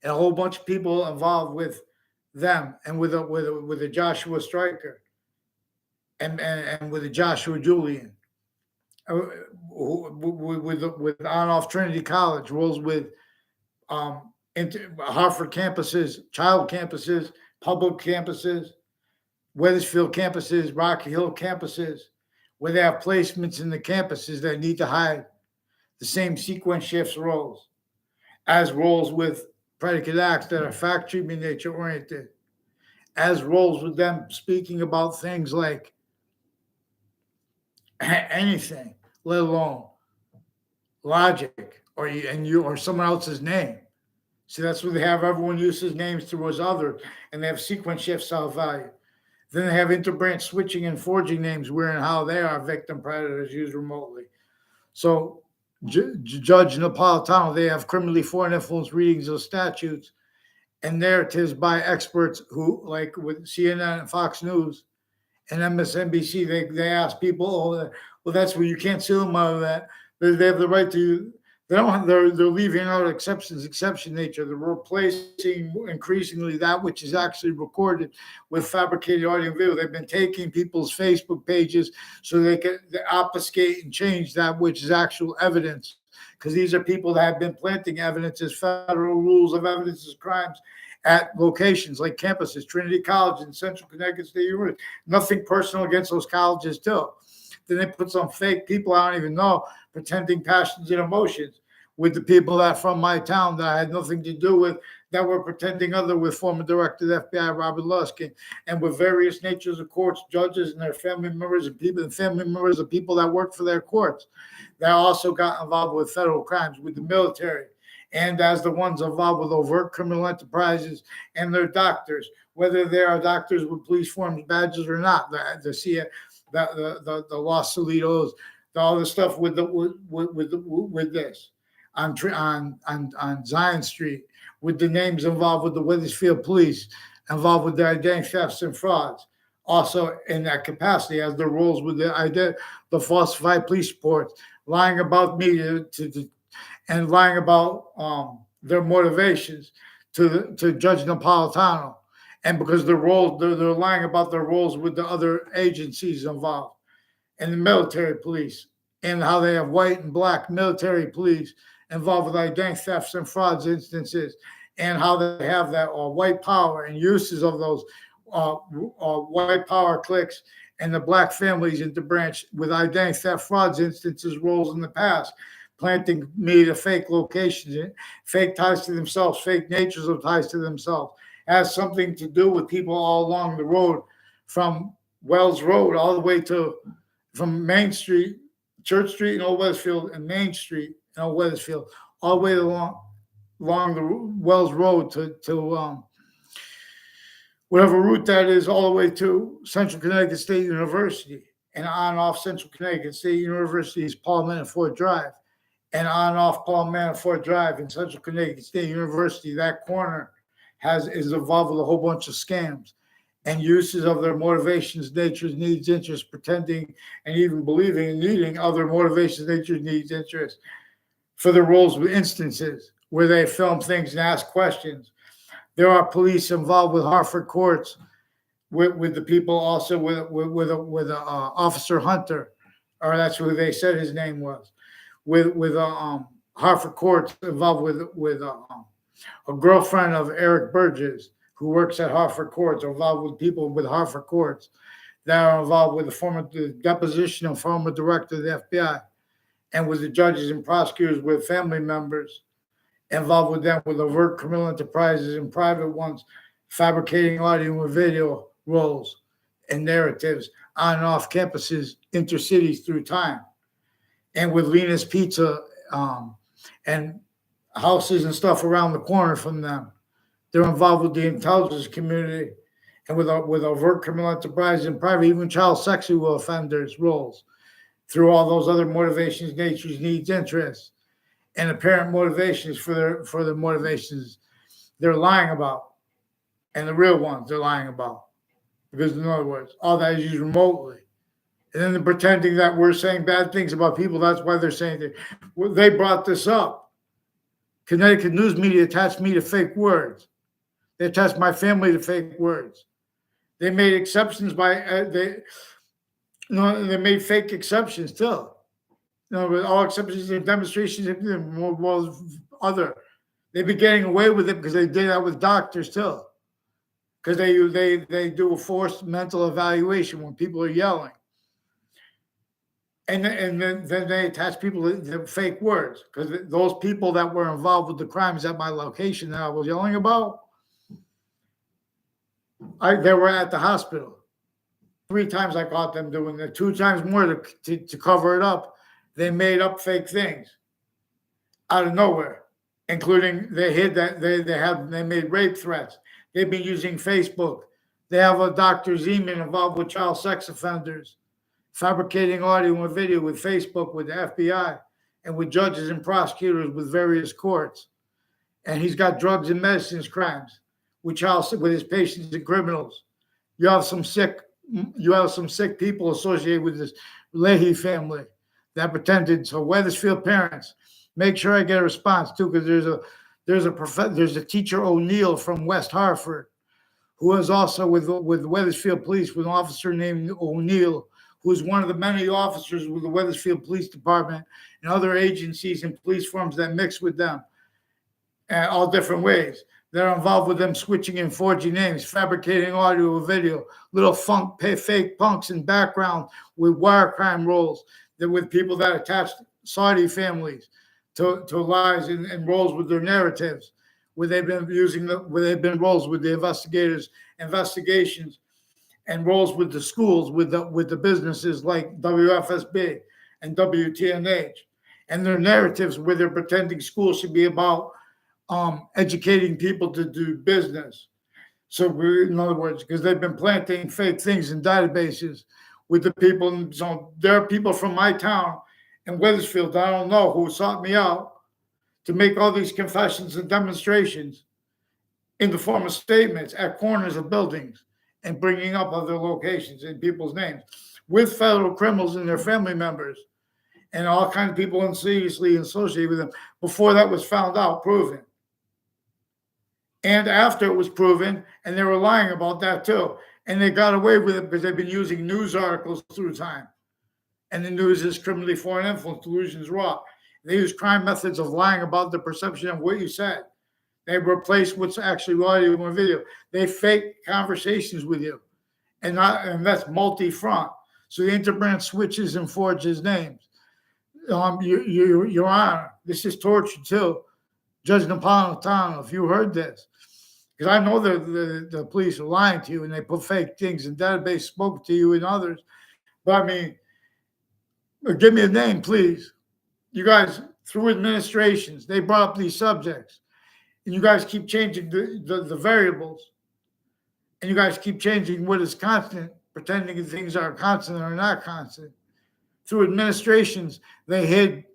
A: and a whole bunch of people involved with them and with a Joshua Stryker and with a Joshua Julian. With on off Trinity College, roles with Hartford campuses, child campuses, public campuses, Wethersfield campuses, Rocky Hill campuses, where they have placements in the campuses that need to hide the same sequence shifts roles as roles with predicate acts that are fact treatment nature oriented, as roles with them speaking about things like anything, let alone logic or someone else's name. So that's where they have everyone uses names towards others, and they have sequence shift solve value. Then they have interbranch switching and forging names where and how they are victim predators used remotely. So Judge Napolitano, they have criminally foreign influence readings of statutes and narratives by experts who, like with CNN and Fox News and MSNBC, they ask people, oh, well, that's where you can't sue them out of that. They have the right to. They don't have, they're leaving out exception nature. They're replacing increasingly that which is actually recorded with fabricated audio and video. They've been taking people's Facebook pages so they can obfuscate and change that which is actual evidence. Because these are people that have been planting evidence as federal rules of evidence as crimes at locations like campuses, Trinity College and Central Connecticut State University. Nothing personal against those colleges too. Then they put some fake people I don't even know pretending passions and emotions with the people that from my town that I had nothing to do with, that were pretending other with former director of the FBI, Robert Luskin, and with various natures of courts, judges and their family members and people and family members of people that work for their courts that also got involved with federal crimes, with the military, and as the ones involved with overt criminal enterprises and their doctors, whether they are doctors with police forms, badges or not, the Los Solitos, all the stuff with this on Zion Street, with the names involved with the Wethersfield police, involved with the identity thefts and frauds. Also in that capacity, as the roles with the falsified police reports, lying about media and lying about their motivations to Judge Napolitano, and because they're lying about their roles with the other agencies involved, and the military police, and how they have white and black military police involved with identity thefts and frauds instances, and how they have that white power and uses of those white power cliques and the black families interbranch with identity theft frauds instances roles in the past, planting media fake locations, fake ties to themselves, fake natures of ties to themselves, has something to do with people all along the road, from Wells Road all the way to from Main Street, Church Street in Old Wethersfield, and Main Street in Old Wethersfield, all the way along the Wells Road to whatever route that is, all the way to Central Connecticut State University, and on off Central Connecticut State University is Paul Manafort Drive, and on off Paul Manafort Drive in Central Connecticut State University, that corner is involved with a whole bunch of scams and uses of their motivations, natures, needs, interests, pretending and even believing and needing other motivations, natures, needs, interests for the roles with instances where they film things and ask questions. There are police involved with Hartford courts, with the people also with Officer Hunter, or that's who they said his name was, with Hartford courts involved with a girlfriend of Eric Burgess, who works at Hartford courts, involved with people with Hartford courts that are involved with the deposition of former director of the FBI, and with the judges and prosecutors with family members involved with them with overt criminal enterprises and private ones, fabricating audio and video roles and narratives on and off campuses, intercities through time, and with Lena's Pizza and houses and stuff around the corner from them. They're involved with the intelligence community and with overt criminal enterprise and private, even child sexual offenders roles through all those other motivations, natures, needs, interests, and apparent motivations for the motivations they're lying about, and the real ones they're lying about. because in other words, all that is used remotely. And then they're pretending that we're saying bad things about people. That's why they're saying that. Well, they brought this up. Connecticut news media attached me to fake words. They attached my family to fake words. They made exceptions they made fake exceptions too. With all exceptions and demonstrations, well, other. They've been getting away with it because they did that with doctors too. Because they do a forced mental evaluation when people are yelling. And then they attach people to fake words, because those people that were involved with the crimes at my location that I was yelling about, they were at the hospital. 3 times I caught them doing it. 2 times more to cover it up. They made up fake things out of nowhere, including they hid that they made rape threats. They've been using Facebook. They have a Dr. Zeman involved with child sex offenders, fabricating audio and video with Facebook, with the FBI, and with judges and prosecutors with various courts. And he's got drugs and medicines crimes with his patients and criminals. You have some sick people associated with this Leahy family that pretended. So Wethersfield parents, make sure I get a response too, because there's a teacher O'Neill from West Hartford who is also with Wethersfield Police, with an officer named O'Neill, who is one of the many officers with the Wethersfield Police Department and other agencies and police firms that mix with them, and all different ways. They're involved with them switching and forging names, fabricating audio or video, little fake punks in background with wire crime roles, with people that attach Saudi families to lies and roles with their narratives, where they've been roles with the investigations, and roles with the schools, with the businesses like WFSB and WTNH, and their narratives where they're pretending schools should be about educating people to do business. So in other words, because they've been planting fake things in databases with the people. So there are people from my town in Wethersfield, I don't know, who sought me out to make all these confessions and demonstrations in the form of statements at corners of buildings and bringing up other locations and people's names with federal criminals and their family members and all kinds of people insidiously associated with them before that was found out, proven. And after it was proven, and they were lying about that too. And they got away with it because they've been using news articles through time. And the news is criminally foreign influence, delusions raw. They use crime methods of lying about the perception of what you said. They replace what's actually audio and video. They fake conversations with you. And that's multi-front. So the Interbrand switches and forges names. Your Honor, this is torture too. Judge Napolitano, if you heard this, because I know the police are lying to you and they put fake things in database, spoke to you and others. But I mean, give me a name, please. You guys, through administrations, they brought up these subjects, and you guys keep changing the variables, and you guys keep changing what is constant, pretending things are constant or not constant. Through administrations, they hid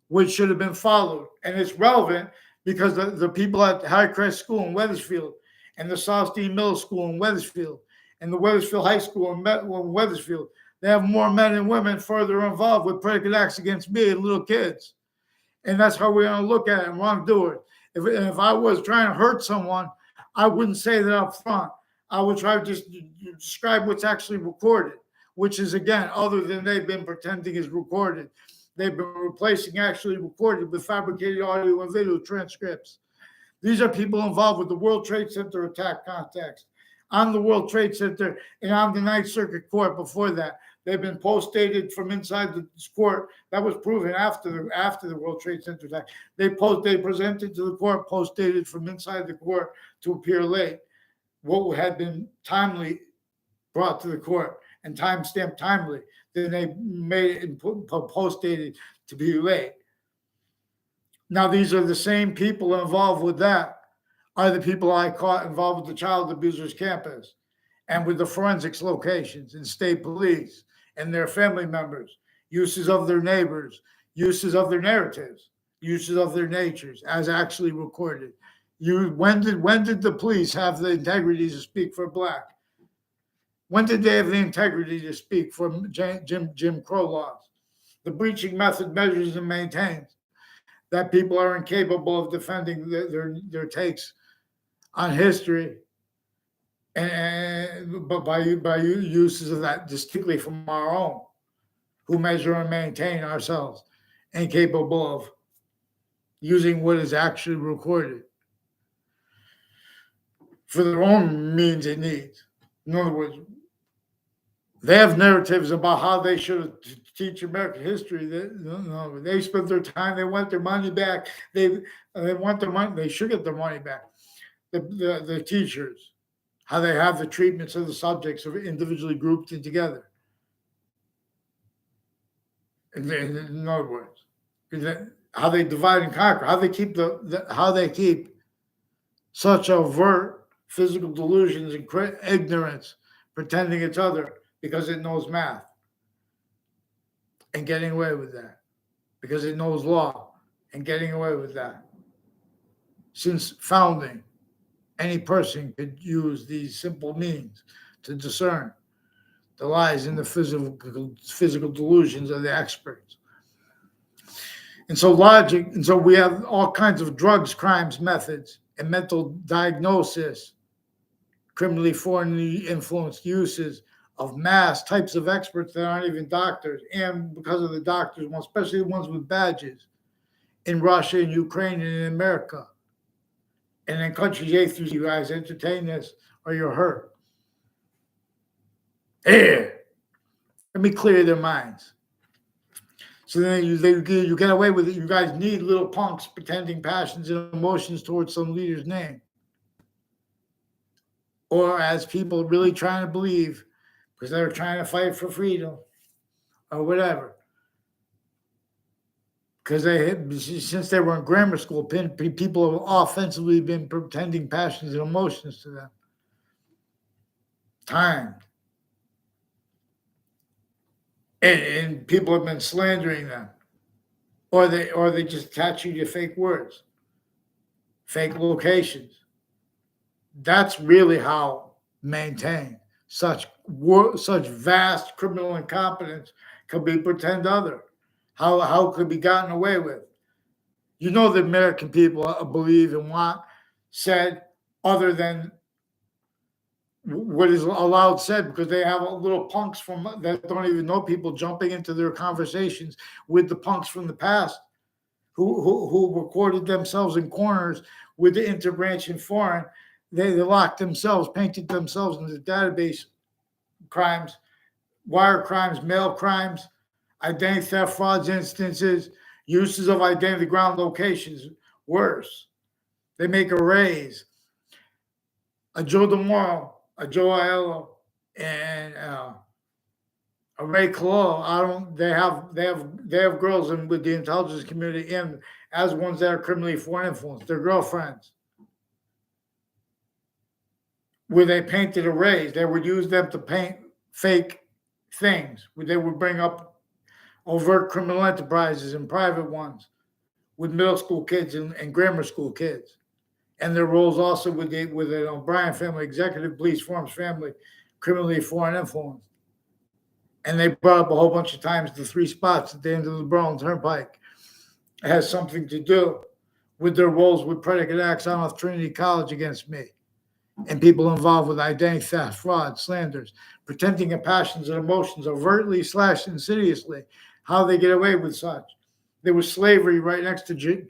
A: what should have been followed, and it's relevant because the people at Highcrest School in Wethersfield and the Southstein Middle School in Wethersfield and the Wethersfield High School in Wethersfield, they have more men and women further involved with predicate acts against me and little kids. And that's how we're going to look at it and wrongdoers. If I was trying to hurt someone, I wouldn't say that up front. I would try to just describe what's actually recorded, which is, again, other than they've been pretending is recorded. They've been replacing actually recorded with fabricated audio and video transcripts. These are people involved with the World Trade Center attack context. I'm the World Trade Center, and I'm the Ninth Circuit Court before that. They've been post-dated from inside the court. That was proven after the World Trade Center attack. They presented to the court post-dated from inside the court to appear late. What had been timely brought to the court and time-stamped timely. Then they made it and post-dated to be late. Now, these are the same people involved with that are the people I caught involved with the child abusers campus and with the forensics locations and state police and their family members, uses of their neighbors, uses of their narratives, uses of their natures as actually recorded. When did the police have the integrity to speak for Black? When did they have the integrity to speak for Jim Crow laws? The breaching method measures and maintains that people are incapable of defending their takes on history, and but by uses of that distinctly from our own, who measure and maintain ourselves, incapable of using what is actually recorded for their own means and needs. In other words, they have narratives about how they should teach American history. They spent their time. They want their money back. They want their money. They should get their money back. The teachers, how they have the treatments of the subjects are individually grouped and together. In other words, how they divide and conquer, how they keep how they keep such overt physical delusions and ignorance, pretending it's other because it knows math and getting away with that, because it knows law and getting away with that. Since founding, any person could use these simple means to discern the lies and the physical delusions of the experts. And so we have all kinds of drugs, crimes, methods, and mental diagnosis, criminally foreignly influenced uses of mass types of experts that aren't even doctors, and because of the doctors, especially the ones with badges, in Russia and Ukraine and in America, and in countries A through C. You guys entertain this or you're hurt. Let me clear their minds. So then you get away with it. You guys need little punks pretending passions and emotions towards some leader's name, or as people really trying to believe because they're trying to fight for freedom or whatever. Because since they were in grammar school, people have offensively been pretending passions and emotions to them. Timed. And people have been slandering them. Or they just attach you to fake words, fake locations. That's really how maintain such vast criminal incompetence could be pretend other. How it could be gotten away with. You know the American people believe and want said other than what is allowed said, because they have little punks that don't even know people jumping into their conversations with the punks from the past who recorded themselves in corners with the interbranch and foreign. They locked themselves, painted themselves in the database crimes, wire crimes, mail crimes, identity theft, frauds, instances, uses of identity ground locations. Worse, they make arrays. A Joe DeMoro, a Joe Aiello, and a Ray Colo. They have girls in with the intelligence community in as ones that are criminally foreign influenced. Their girlfriends, where they painted arrays. They would use them to paint fake things. They would bring up overt criminal enterprises and private ones with middle school kids and grammar school kids. And their roles also with the O'Brien family, executive police forms family, criminally foreign influence. And they brought up a whole bunch of times the 3 spots at the end of the Berlin Turnpike. It has something to do with their roles with predicate acts on off Trinity College against me and people involved with identity theft, fraud, slanders, pretending of passions and emotions overtly / insidiously. How they get away with such. There was slavery right next to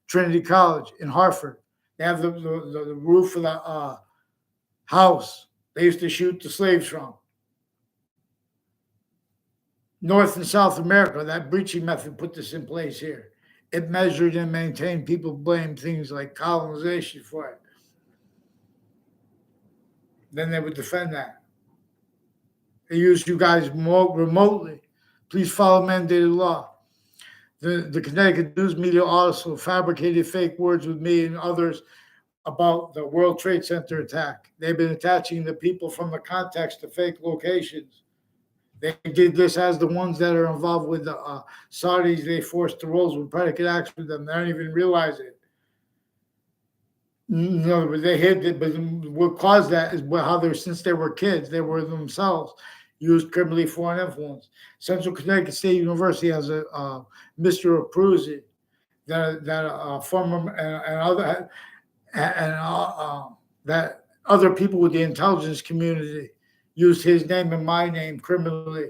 A: Trinity College in Hartford. They have the roof of the house they used to shoot the slaves from. North and South America, that breaching method put this in place here. It measured and maintained. People blame things like colonization for it. Then they would defend that. They use you guys remotely. Please follow mandated law. The Connecticut news media also fabricated fake words with me and others about the World Trade Center attack. They've been attaching the people from the context to fake locations. They did this as the ones that are involved with the Saudis. They forced the roles with predicate acts with them. They don't even realize it. No, but they hid it. But what caused that is how they, since they were kids, they were themselves used criminally foreign influence. Central Connecticut State University has a Mr. Abruzzi, that former and other and that other people with the intelligence community used his name and my name criminally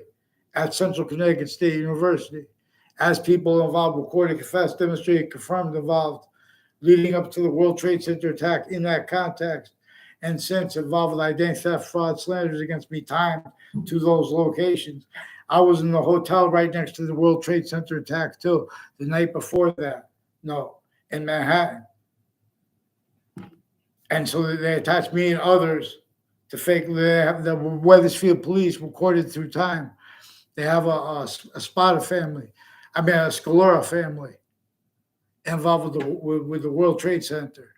A: at Central Connecticut State University, as people involved recorded, confessed, demonstrated, confirmed involved leading up to the World Trade Center attack in that context, and since involved with identity theft, fraud, slanders against me, time to those locations. I was in the hotel right next to the World Trade Center attack too, the night before that. No, in Manhattan. And so they attached me and others to fake. They have the Weathersfield police recorded through time. They have a Spada family, a Scalora family involved with the World Trade Center.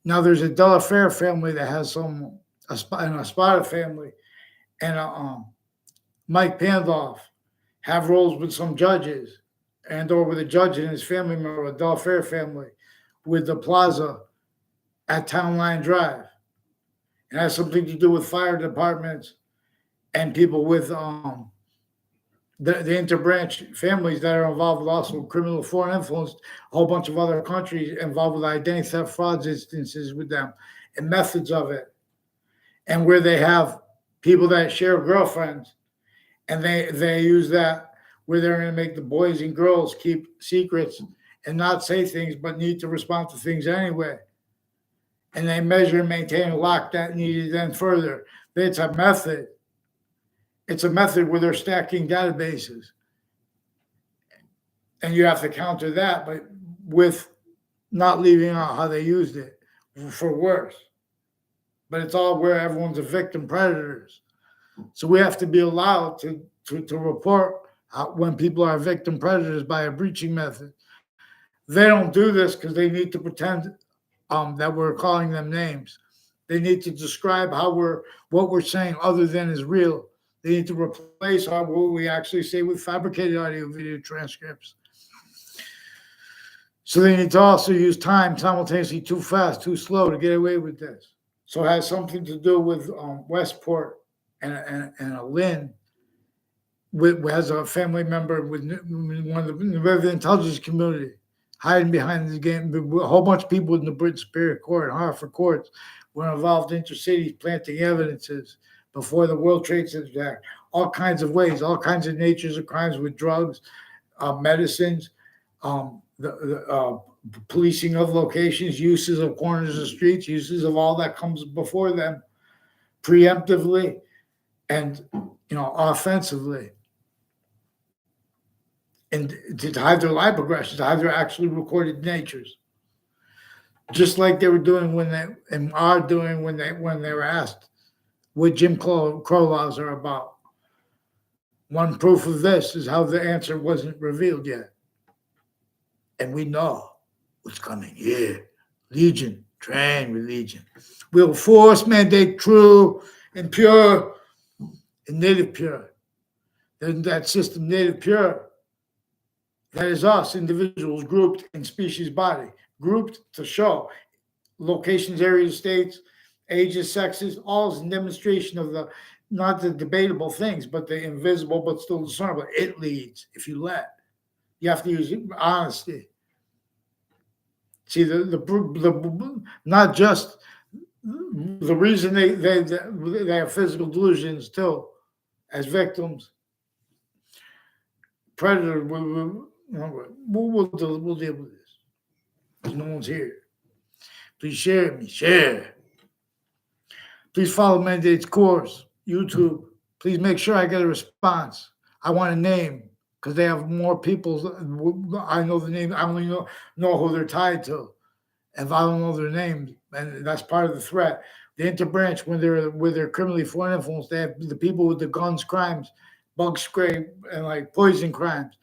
A: Now there's a Delafair family that has and a Spada family, and Mike Pandoff have roles with some judges, and or with a judge and his family member, a Delafair family, with the plaza at Town Line Drive. It has something to do with fire departments and people with the interbranch families that are involved with also criminal foreign influence, a whole bunch of other countries involved with identity theft, frauds instances with them, and methods of it, and where they have people that share girlfriends, and they use that where they're going to make the boys and girls keep secrets and not say things, but need to respond to things anyway. And they measure and maintain a lock that needed then further. It's a method. It's a method where they're stacking databases. And you have to counter that, but with not leaving out how they used it for worse. But it's all where everyone's a victim predators. So we have to be allowed to report when people are victim predators by a breaching method. They don't do this because they need to pretend that we're calling them names. They need to describe what we're saying other than is real. They need to replace what we actually say with fabricated audio video transcripts. So they need to also use time simultaneously too fast, too slow to get away with this. So it has something to do with Westport and a Lynn has a family member with one of the intelligence community hiding behind the game. A whole bunch of people in the British Superior Court and Hartford courts were involved intercities planting evidences before the World Trade Center attack. All kinds of ways, all kinds of natures of crimes with drugs, medicines, the policing of locations, uses of corners of streets, uses of all that comes before them, preemptively and offensively. And to hide their live progressions, to hide their actually recorded natures, just like they were doing when they were asked what Jim Crow laws are about. One proof of this is how the answer wasn't revealed yet, and we know what's coming here. Legion, train with Legion. Will force mandate true and pure and native pure. Then that system, native pure. That is us, individuals grouped in species body, grouped to show locations, areas, states, ages, sexes, all is a demonstration of not the debatable things, but the invisible, but still discernible. It leads if you let. You have to use honesty. See, the not just the reason they have physical delusions too, as victims. Predator, we'll deal with this. Because no one's here. Please share me. Share. Please follow Mandate's course, YouTube. Please make sure I get a response. I want a name because they have more people. I know the name. I only know who they're tied to. If I don't know their names, and that's part of the threat. The interbranch, when they're criminally foreign influence, they have the people with the guns, crimes, bug spray, and like poison crimes,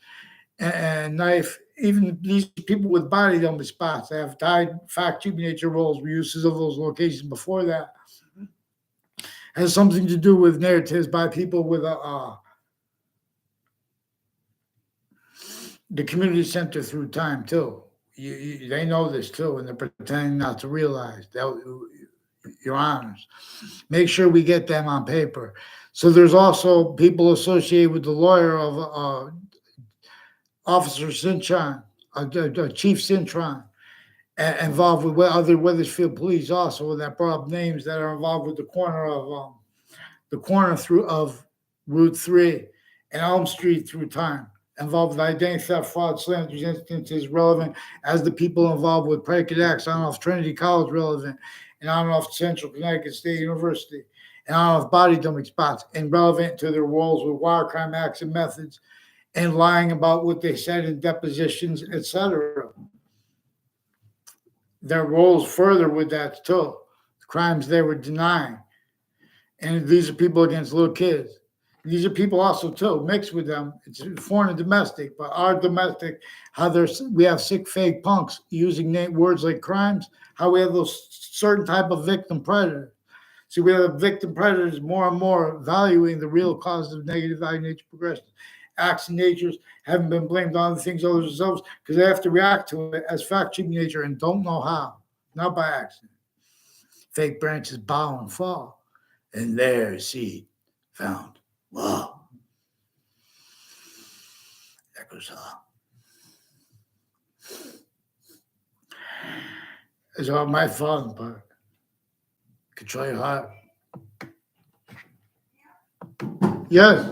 A: and knife. Even these people with body double spots, they have tied fact human nature roles, uses of those locations before that. Has something to do with narratives by people with the community center through time too. they know this too, and they're pretending not to realize that, Your Honors. Make sure we get them on paper. So there's also people associated with the lawyer of Officer Cintron, Chief Cintron, involved with other Weathersfield police also that brought up names that are involved with the corner through of Route 3 and Elm Street through time, involved with identity theft, fraud, slanders instances relevant as the people involved with predicate acts on off Trinity College relevant and on off Central Connecticut State University and on off body dumping spots and relevant to their roles with wire crime acts and methods and lying about what they said in depositions, etc. Their roles further with that too, the crimes they were denying. And these are people against little kids. These are people also too mixed with them. It's foreign and domestic, but our domestic, we have sick fake punks using words like crimes. How we have those certain type of victim predators. See, we have victim predators more and more valuing the real causes of negative value nature progression. Acts and natures haven't been blamed on the things others themselves because they have to react to it as fact cheap nature and don't know how, not by accident. Fake branches bow and fall, and there seed found. Wow. That goes on. It's all my fault, but control your heart. Yes.